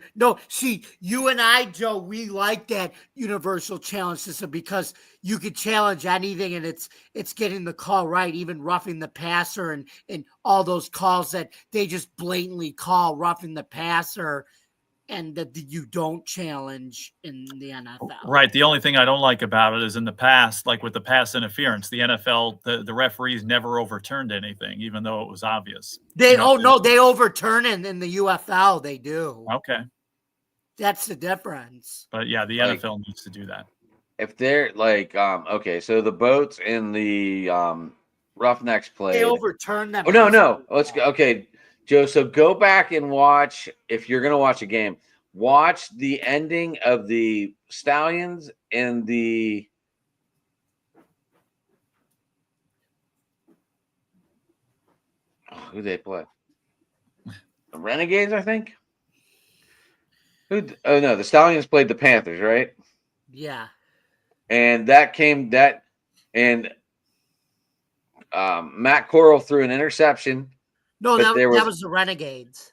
and I, Joe, we like that universal challenge system because you could challenge anything and it's getting the call right, even roughing the passer and all those calls that they just blatantly call roughing the passer and that you don't challenge in the NFL. Right. The only thing I don't like about it is in the past, like with the pass interference, the NFL, the referees never overturned anything, even though it was obvious. They overturn it in the UFL. They do. Okay. That's the difference. But yeah, the NFL needs to do that. If they're like, okay, so the boats in the Roughnecks played. They overturned that. Oh, no. Let's go. Okay. Joe, so go back and watch, if you're going to watch a game, watch the ending of the Stallions and the who they play? The Renegades, I think. The Stallions played the Panthers, right? Yeah. And Matt Corral threw an interception. No, that was the Renegades.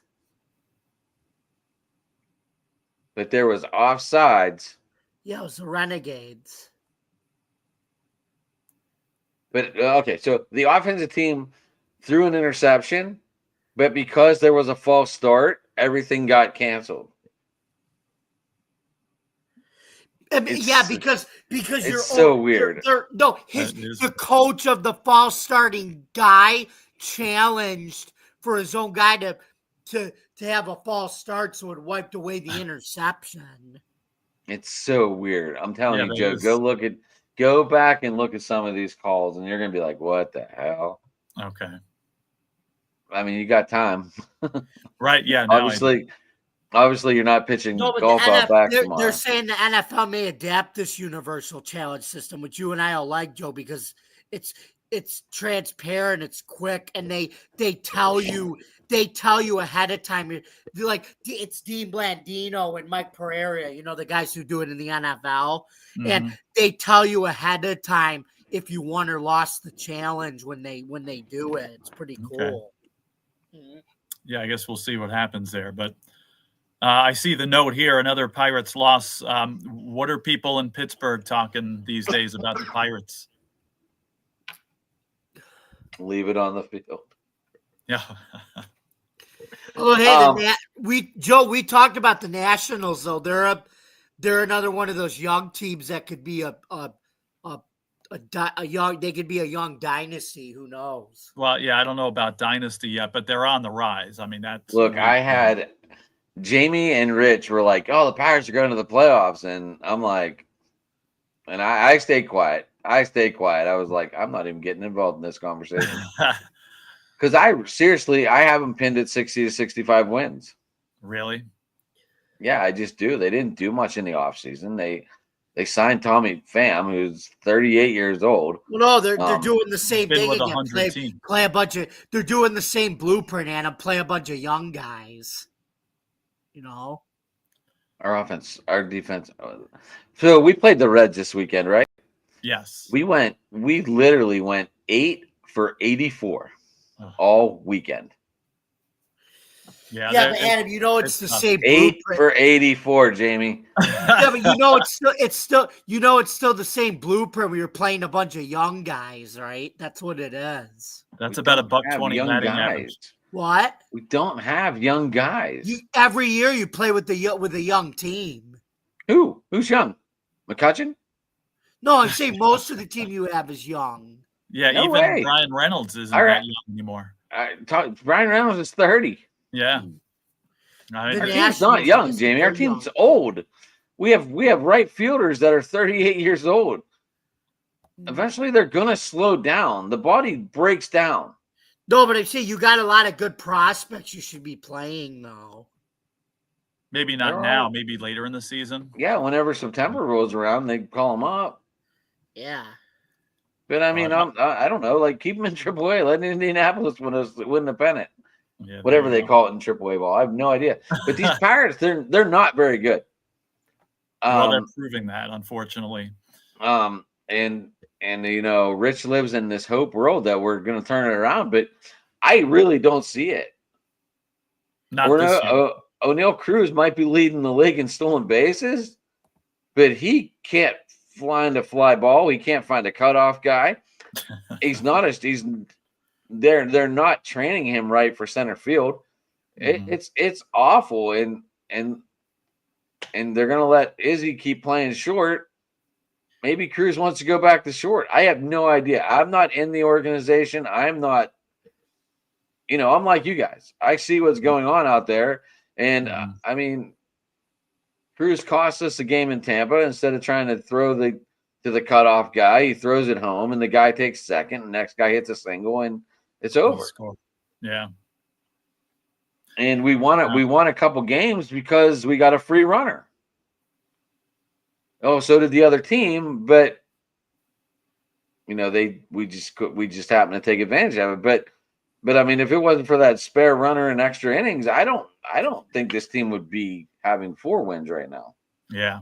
But there was offsides. Yeah, it was the Renegades. But okay, so the offensive team threw an interception, but because there was a false start, everything got canceled. Because it's you're so weird. The coach of the false starting guy challenged for his own guy to have a false start, so it wiped away the interception. It's so weird. I'm telling you, Joe, go back and look at some of these calls, and you're gonna be like, "What the hell?" Okay. I mean, you got time, right? Yeah. Obviously, you're not pitching golf out back tomorrow. They're saying the NFL may adapt this universal challenge system, which you and I all like, Joe, because it's transparent, it's quick, and they tell you ahead of time. Like it's Dean Blandino and Mike Pereira, the guys who do it in the NFL, and they tell you ahead of time if you won or lost the challenge when they do it. It's pretty cool. Okay. Yeah, I guess we'll see what happens there, but. I see the note here, another Pirates loss. What are people in Pittsburgh talking these days about the Pirates? Leave it on the field. Yeah. We talked about the Nationals, though. They're another one of those young teams that could be a young dynasty. Who knows? Well, yeah, I don't know about dynasty yet, but they're on the rise. I mean, I had Jamie and Rich were like, "Oh, the Pirates are going to the playoffs," and I'm like, and I stayed quiet. I was like, I'm not even getting involved in this conversation because I have them pinned at 60 to 65 wins. Really? Yeah, I just do. They didn't do much in the offseason. They signed Tommy Pham, who's 38 years old. Well, no, they're doing the same thing again. Play a bunch of. They're doing the same blueprint, and play a bunch of young guys. Our offense, our defense. So we played the Reds this weekend, right? Yes. We literally went 8 for 84 all weekend. Yeah, but Adam, it's the same 8 for 84, Jamie. Yeah, but it's still the same blueprint where you're playing a bunch of young guys, right? That's what it is. That's about $120 batting average. What? We don't have young guys. Every year you play with a young team. Who's young? McCutcheon? No, I'm saying most of the team you have is young. Yeah, no even way. Brian Reynolds isn't that young anymore. Brian Reynolds is 30. Yeah. Our team's not young, Jamie. Our team's old. We have right fielders that are 38 years old. Eventually, they're gonna slow down. The body breaks down. No, but I say you got a lot of good prospects you should be playing, though. Maybe not now, maybe later in the season. Yeah, whenever September rolls around, they call them up. Yeah. But I mean, I don't know. Like, keep them in AAA. Let Indianapolis win the pennant. Yeah, whatever they call it in AAA ball. I have no idea. But these Pirates, they're not very good. They're proving that, unfortunately. And Rich lives in this hope world that we're going to turn it around, but I really don't see it. O'Neal Cruz might be leading the league in stolen bases, but he can't find a fly ball. He can't find a cutoff guy. They're not training him right for center field. It's awful, and they're going to let Izzy keep playing short. Maybe Cruz wants to go back to short. I have no idea. I'm not in the organization. I'm not, I'm like you guys. I see what's going on out there. And I mean, Cruz cost us a game in Tampa. Instead of trying to throw to the cutoff guy, he throws it home and the guy takes second. And the next guy hits a single and it's over. Yeah. And we won a couple games because we got a free runner. Oh, so did the other team, but we just happened to take advantage of it. But I mean, if it wasn't for that spare runner and extra innings, I don't think this team would be having 4 wins right now. Yeah.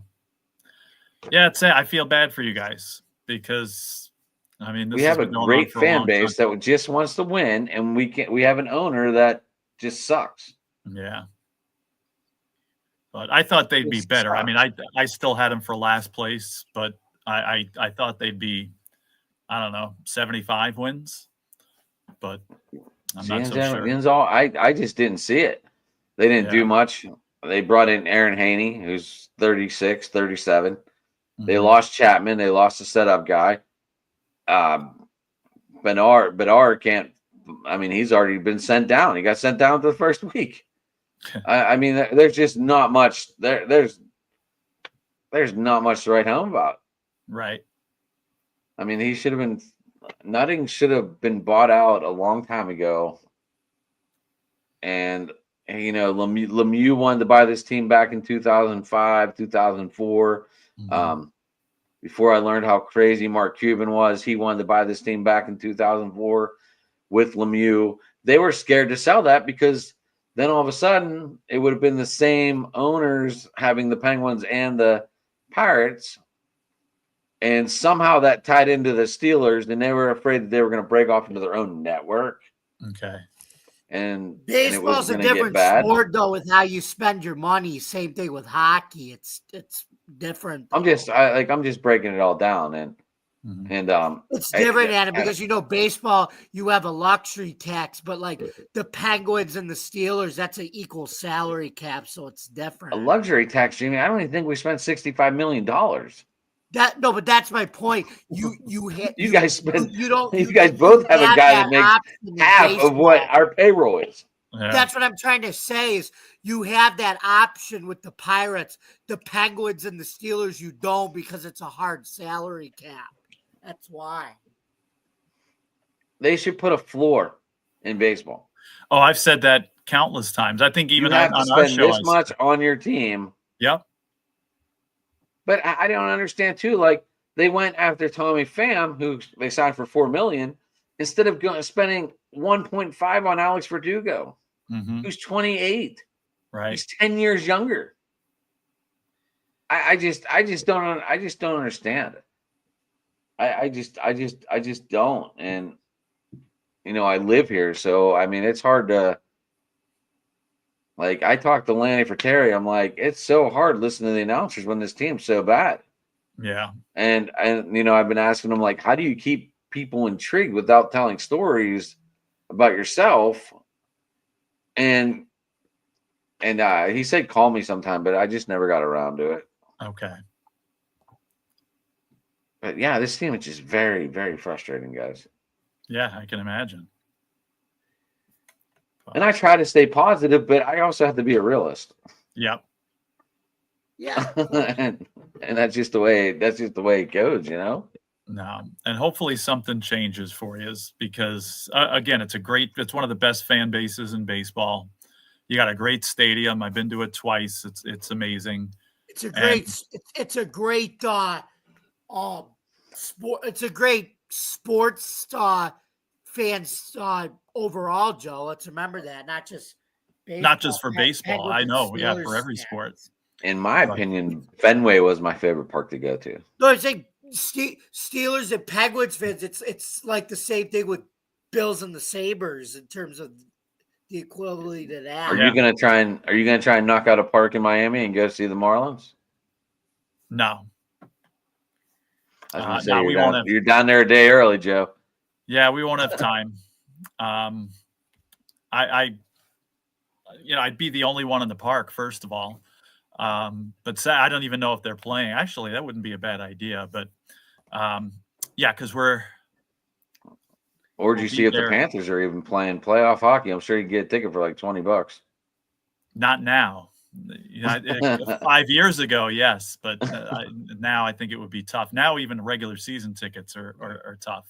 Yeah, I feel bad for you guys because I mean we have a great fan base that just wants to win, and we have an owner that just sucks. Yeah. But I thought they'd be better. I mean, I still had them for last place, but I thought they'd be I don't know, 75 wins, but I'm not so sure. Wins all. I just didn't see it. They didn't do much. They brought in Aaron Haney, who's 36, 37. They lost Chapman. They lost the setup guy. Bedard can't. I mean, he's already been sent down. He got sent down to the first week. I mean, there's just not much. There's not much to write home about. Right. I mean, he should have been. Nutting should have been bought out a long time ago. And you know, Lemieux wanted to buy this team back in 2005, 2004. Before I learned how crazy Mark Cuban was, he wanted to buy this team back in 2004 with Lemieux. They were scared to sell that because then all of a sudden it would have been the same owners having the Penguins and the Pirates. And somehow that tied into the Steelers, and they were afraid that they were going to break off into their own network. Okay. And baseball's and a different sport, though, with how you spend your money. Same thing with hockey. It's different. I'm just breaking it all down, and it's different, Anna, because baseball, you have a luxury tax, but like the Penguins and the Steelers, that's an equal salary cap, so it's different. A luxury tax, Jimmy. I don't even think we spent $65 million. But that's my point. You guys both have a guy that makes half of what our payroll is. Yeah. That's what I'm trying to say is you have that option with the Pirates, the Penguins, and the Steelers. You don't because it's a hard salary cap. That's why. They should put a floor in baseball. Oh, I've said that countless times. I think even you have on to our spend show, this much on your team. Yep. But I don't understand too. Like they went after Tommy Pham, who they signed for $4 million, instead of spending 1.5 on Alex Verdugo, who's 28. Right. He's 10 years younger. I just don't understand it. I just don't. And I live here, so I mean it's hard to. Like, I talked to Lanny Fratteri. I'm like, it's so hard listening to the announcers when this team's so bad. Yeah. And I've been asking him, like, how do you keep people intrigued without telling stories about yourself? And he said, call me sometime, but I just never got around to it. Okay. But, yeah, this team is just very, very frustrating, guys. Yeah, I can imagine. And I try to stay positive, but I also have to be a realist. Yep. Yeah. and that's just the way it goes, No, and hopefully something changes for you, because again, it's one of the best fan bases in baseball. You got a great stadium. I've been to it twice. It's amazing. It's a great sport. It's a great sports fans overall, Joe. Let's remember that, not just baseball, not just for baseball. I know, for every sport. In my opinion, Fenway was my favorite park to go to. No, it's like Steelers and Penguins fans. It's like the same thing with Bills and the Sabres in terms of the equivalent to that. Are you gonna try and knock out a park in Miami and go see the Marlins? No. I was gonna say you're down there a day early, Joe. Yeah, we won't have time. I'd be the only one in the park, first of all. But I don't even know if they're playing. Actually, that wouldn't be a bad idea. But because we're. Or do you see if the Panthers are even playing playoff hockey? I'm sure you can get a ticket for like $20. Not now. 5 years ago, yes, but now I think it would be tough. Now even regular season tickets are tough.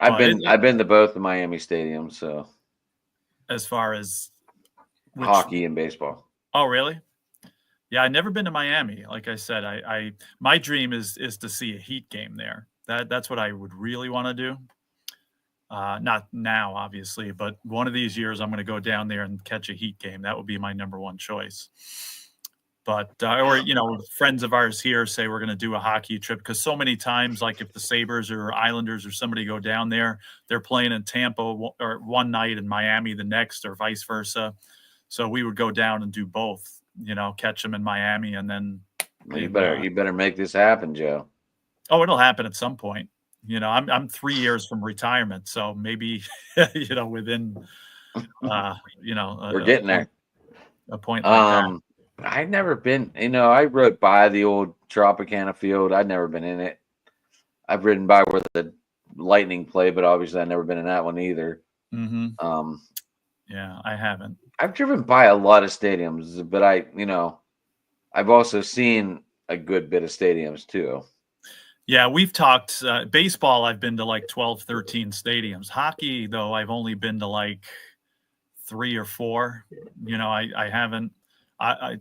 I've been to both the Miami stadiums, so as far as hockey and baseball. Oh, really? Yeah, I've never been to Miami. Like I said, my dream is to see a Heat game there. That's what I would really want to do. Not now, obviously, but one of these years I'm going to go down there and catch a Heat game. That would be my number one choice. But friends of ours here say we're going to do a hockey trip, because so many times, like if the Sabres or Islanders or somebody go down there, they're playing in Tampa or one night and Miami the next, or vice versa. So we would go down and do both. Catch them in Miami, and then you better make this happen, Joe. Oh, it'll happen at some point. I'm 3 years from retirement, so maybe within we're getting there. A point like that. I've never been. I rode by the old Tropicana field. I'd never been in it. I've ridden by where the Lightning play, but obviously I've never been in that one either. Mm-hmm. Yeah, I haven't. I've driven by a lot of stadiums, but I've also seen a good bit of stadiums too. Yeah, we've talked baseball. I've been to like 12, 13 stadiums. Hockey, though, I've only been to like 3 or 4. I haven't. I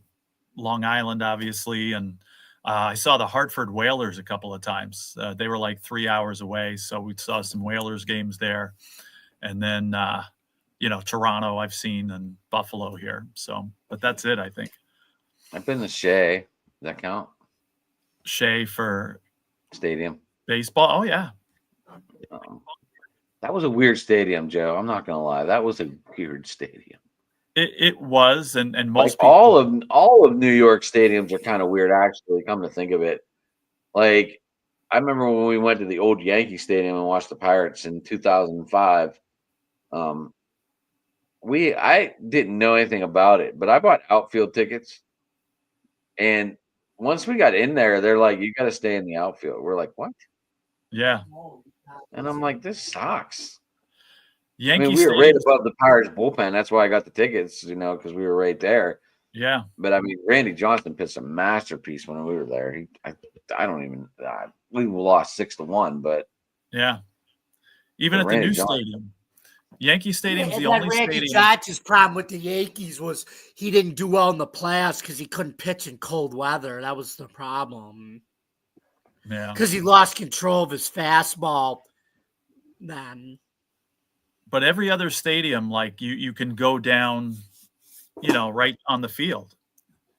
Long Island, obviously, and I saw the Hartford Whalers a couple of times. They were like 3 hours away, so we saw some Whalers games there. And then, Toronto I've seen, and Buffalo here. So, but that's it, I think. I've been to Shea. Does that count? Shea for stadium baseball? Oh, yeah. That was a weird stadium, Joe. I'm not gonna lie. That was a weird stadium. It was, and most people, all of New York stadiums are kind of weird, actually. Come to think of it, like I remember when we went to the old Yankee Stadium and watched the Pirates in 2005. I didn't know anything about it, but I bought outfield tickets, and once we got in there, they're like, "You got to stay in the outfield." We're like, "What?" Yeah, and I'm like, "This sucks." We were right above the Pirates bullpen. That's why I got the tickets, because we were right there. Yeah. But Randy Johnson pitched a masterpiece when we were there. We lost 6-1, but yeah. Even at the new stadium, Yankee Stadium's the only Randy stadium. Johnson's problem with the Yankees was he didn't do well in the playoffs because he couldn't pitch in cold weather. That was the problem. Yeah. Because he lost control of his fastball. Then. But every other stadium, like you can go down, right on the field.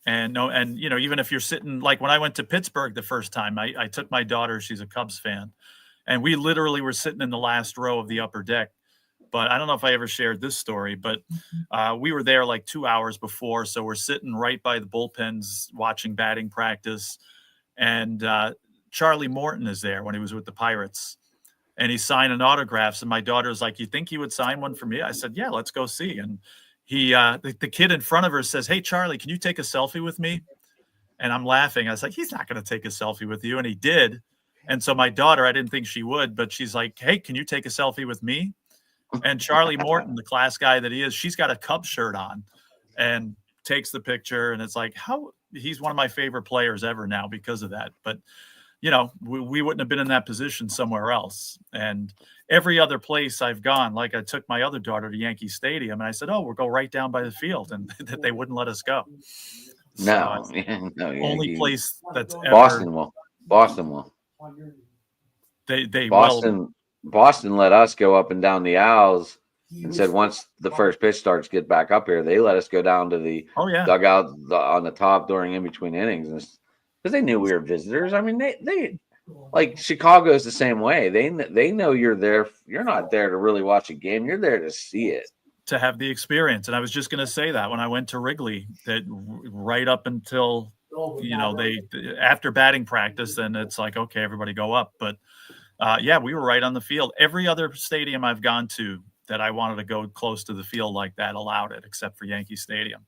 And even if you're sitting, like when I went to Pittsburgh the first time, I took my daughter, she's a Cubs fan, and we literally were sitting in the last row of the upper deck. But I don't know if I ever shared this story, but we were there like 2 hours before. So we're sitting right by the bullpens watching batting practice. And Charlie Morton is there when he was with the Pirates. And he's signing autographs. And my daughter's like, "You think he would sign one for me?" I said, "Yeah, let's go see." And he, the kid in front of her says, "Hey, Charlie, can you take a selfie with me?" And I'm laughing. I was like, "He's not going to take a selfie with you." And he did. And so my daughter, I didn't think she would, but she's like, "Hey, can you take a selfie with me?" And Charlie Morton, the class guy that he is, she's got a Cubs shirt on and takes the picture. And it's like, he's one of my favorite players ever now because of that. But we wouldn't have been in that position somewhere else. And every other place I've gone, like I took my other daughter to Yankee Stadium and I said, "Oh, we'll go right down by the field," and that they wouldn't let us go. No, only place that's Boston will. They Boston let us go up and down the aisles and said once the first pitch starts, get back up here. They let us go down to the dugout on the top during in between innings, and because they knew we were visitors. I mean, they like Chicago is the same way. They know you're there. You're not there to really watch a game. You're there to see it, to have the experience. And I was just going to say that when I went to Wrigley, that right up until they after batting practice, then it's like, okay, everybody go up. But we were right on the field. Every other stadium I've gone to that I wanted to go close to the field like that allowed it, except for Yankee Stadium.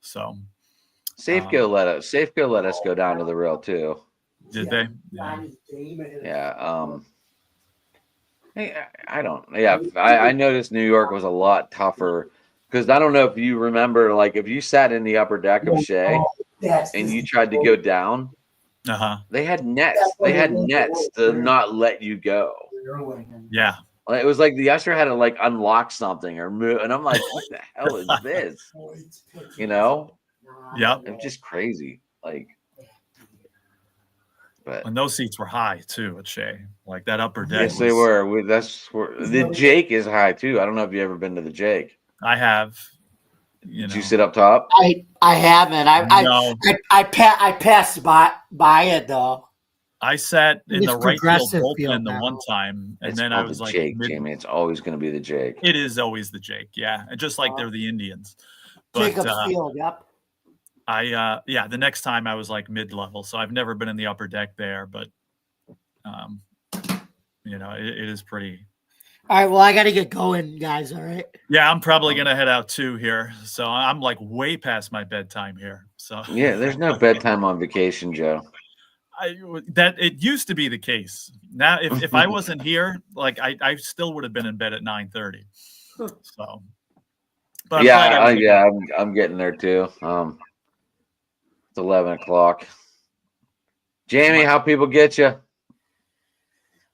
So. Safeco let us go down to the rail too. Did they? Yeah. I noticed New York was a lot tougher because I don't know if you remember, like if you sat in the upper deck of Shea and you tried to go down, they had nets. They had nets to not let you go. Yeah. It was like the usher had to like unlock something or move, and I'm like, what the hell is this? Yeah, it's just crazy. Like, and those seats were high too at Shea, like that upper deck. Yes, they were. That's where the Jake is high too. I don't know if you ever been to the Jake. I have. Did you sit up top? I haven't. I passed by it though. I sat in the right field bullpen the one time, and then I was like, Jake, Jamie, it's always going to be the Jake. It is always the Jake, yeah. And just like they're the Indians. But, Jacobs Field, yep. The next time I was like mid-level, so I've never been in the upper deck there, but it is pretty. All right. Well, I got to get going, guys. All right. Yeah, I'm probably going to head out too here. So I'm like way past my bedtime here. So yeah, there's no bedtime on vacation, Joe. It used to be the case. Now, if I wasn't here, like I still would have been in bed at 9:30. So, but I'm getting there too. It's 11 o'clock. Jamie, how people get you?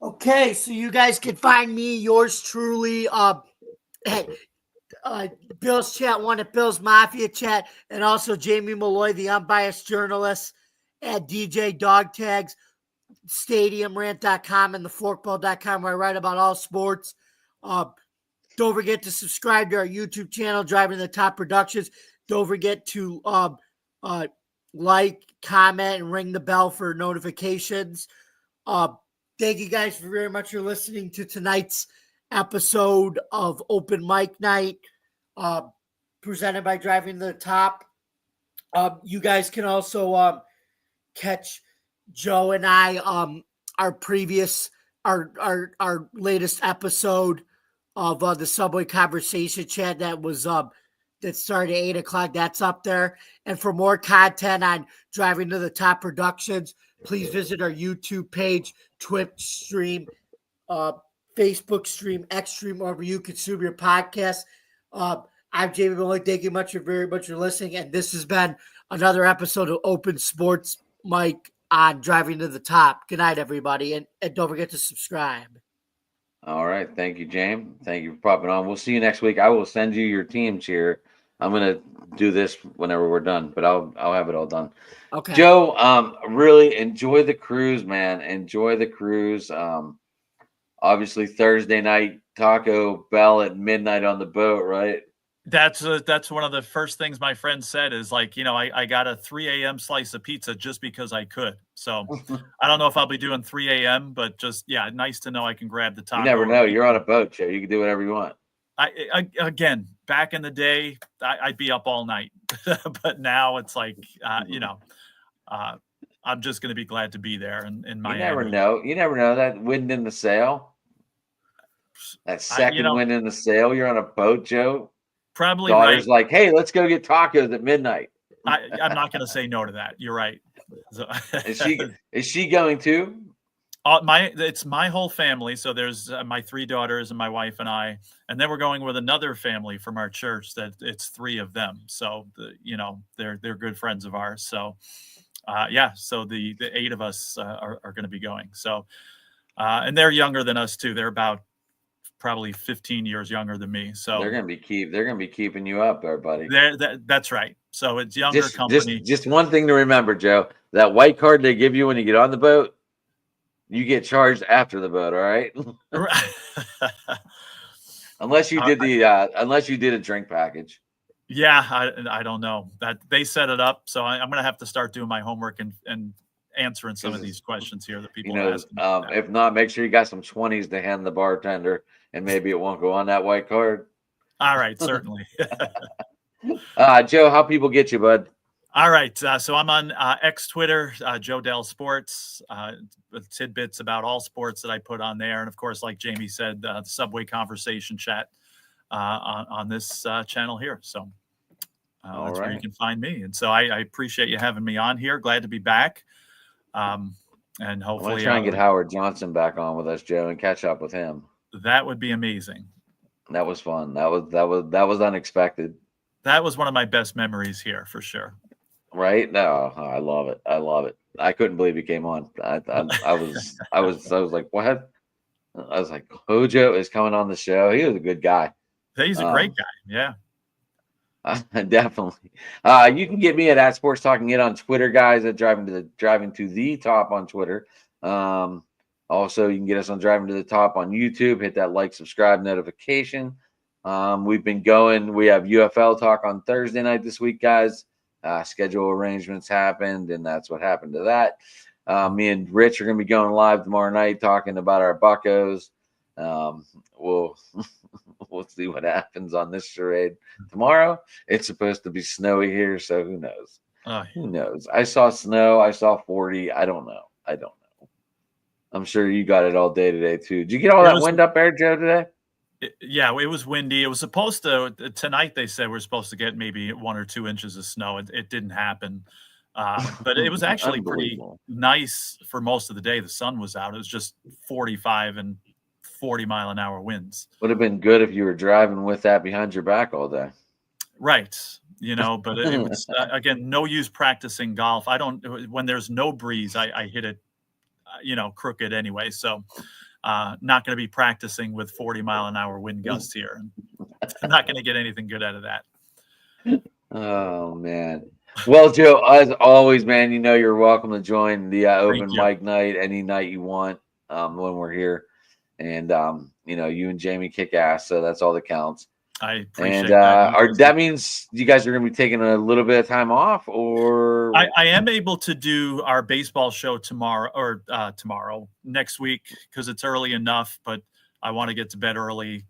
Okay, so you guys can find me, yours truly, Bill's Chat 1 at Bill's Mafia Chat, and also Jamie Malloy, the unbiased journalist, at DJ Dog Tags, StadiumRant.com, and theforkball.com, where I write about all sports. Don't forget to subscribe to our YouTube channel, Driving to the Top Productions. Don't forget to like, comment, and ring the bell for notifications. Thank you guys very much for listening to tonight's episode of Open Mic Night, presented by Driving to the Top. You guys can also catch Joe and I our latest episode of the Subway Conversation Chat that started at 8 o'clock. That's up there. And for more content on Driving to the Top Productions, please visit our YouTube page, Twitch stream, Facebook stream, X stream, wherever you consume your podcast. I'm Jamie Malloy. Thank you very much for listening. And this has been another episode of Open Sports Mike on Driving to the Top. Good night, everybody. And don't forget to subscribe. All right. Thank you, James. Thank you for popping on. We'll see you next week. I will send you your team cheer. I'm going to do this whenever we're done, but I'll have it all done. Okay. Joe, really enjoy the cruise, man. Enjoy the cruise. Obviously Thursday night, Taco Bell at midnight on the boat, right? That's one of the first things my friend said is like, I got a 3 a.m. slice of pizza just because I could. So I don't know if I'll be doing 3 a.m., but just, nice to know I can grab the taco. You never know. You're on a boat, Joe. You can do whatever you want. Again, back in the day, I'd be up all night, but now it's like, I'm just going to be glad to be there in Miami. You never know that wind in the sail. That second wind in the sail. You're on a boat, Joe. Probably daughter's right. Like, hey, let's go get tacos at midnight. I'm not going to say no to that. You're right. So, is she going to? It's my whole family. So there's my 3 daughters and my wife and I, and then we're going with another family from our church that it's 3 of them. So they're good friends of ours. So so the 8 of us are going to be going. So and they're younger than us too. They're about probably 15 years younger than me. So they're going to be keeping you up there, buddy. That's right. So it's younger company. Just one thing to remember, Joe, that white card they give you when you get on the boat, you get charged after the boat. All right. unless you did a drink package. Yeah. I don't know that they set it up. So I'm going to have to start doing my homework and answering some of these questions here that people are asking. If not, make sure you got some 20s to hand the bartender, and maybe it won't go on that white card. All right, certainly. Joe, how people get you, bud? All right, so I'm on X Twitter, Joe Dell Sports, tidbits about all sports that I put on there, and of course, like Jamie said, the Subway Conversation Chat on this channel here. So that's where you can find me. And so I appreciate you having me on here. Glad to be back. And hopefully, I'm try and get Howard Johnson back on with us, Joe, and catch up with him. That would be amazing. That was fun. That was unexpected. That was one of my best memories here for sure. Right? No, I love it. I couldn't believe he came on. I was like, what? I was like, Hojo is coming on the show. He was a good guy. He's a great guy. Yeah. Definitely. You can get me at Sports Talking It on Twitter, guys, at Driving to the Top on Twitter. Also, you can get us on Driving to the Top on YouTube. Hit that like, subscribe, notification. We've been going. We have UFL talk on Thursday night this week, guys. Schedule arrangements happened, and that's what happened to that. Me and Rich are going to be going live tomorrow night talking about our Buccos. We'll see what happens on this charade tomorrow. It's supposed to be snowy here, so who knows? Who knows? I saw snow. I saw 40. I don't know. I'm sure you got it all day today too. Did you get all that wind up there, Joe, today? Yeah, it was windy. It was supposed to tonight. They said we're supposed to get maybe 1 or 2 inches of snow. It didn't happen, but it was actually pretty nice for most of the day. The sun was out. It was just 45 and 40-mile-an-hour winds. Would have been good if you were driving with that behind your back all day. Right. But it was again, no use practicing golf. I don't, when there's no breeze, I hit it, crooked anyway. So not going to be practicing with 40-mile-an-hour wind gusts here. I'm not going to get anything good out of that. Oh man. Well, Joe, as always, man, you're welcome to join the open mic night any night you want when we're here. And you and Jamie kick ass, so that's all that counts. I appreciate that. That means you guys are going to be taking a little bit of time off, or I am able to do our baseball show tomorrow next week because it's early enough. But I want to get to bed early,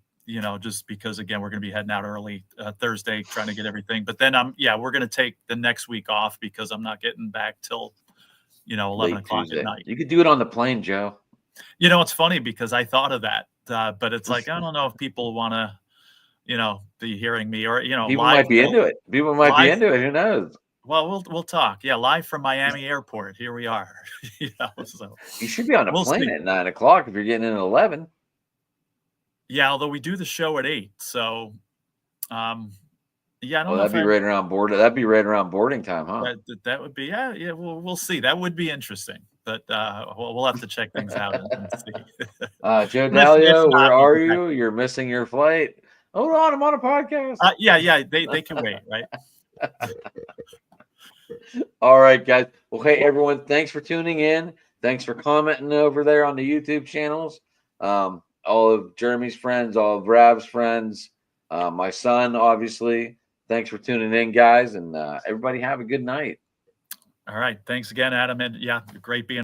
just because again we're going to be heading out early Thursday, trying to get everything. But then we're going to take the next week off because I'm not getting back till 11 o'clock at night. You could do it on the plane, Joe. It's funny because I thought of that, but it's like I don't know if people want to. Be hearing me or, people might be into it. People might be into it. Who knows? Well, we'll talk. Yeah. Live from Miami airport. Here we are. So you should be on a plane at 9 o'clock if you're getting in at 11. Yeah. Although we do the show at 8. So, I don't know. That'd be right around board. That'd be right around boarding time, huh? That would be, yeah. We'll see. That would be interesting, but we'll have to check things out and see. Joe Dalio, where are you? You're missing your flight. Hold on, I'm on a podcast. Yeah, they can wait, right? All right, guys. Well, hey, everyone, thanks for tuning in. Thanks for commenting over there on the YouTube channels. All of Jeremy's friends, all of Rav's friends, my son, obviously. Thanks for tuning in, guys, and everybody have a good night. All right. Thanks again, Adam. And great being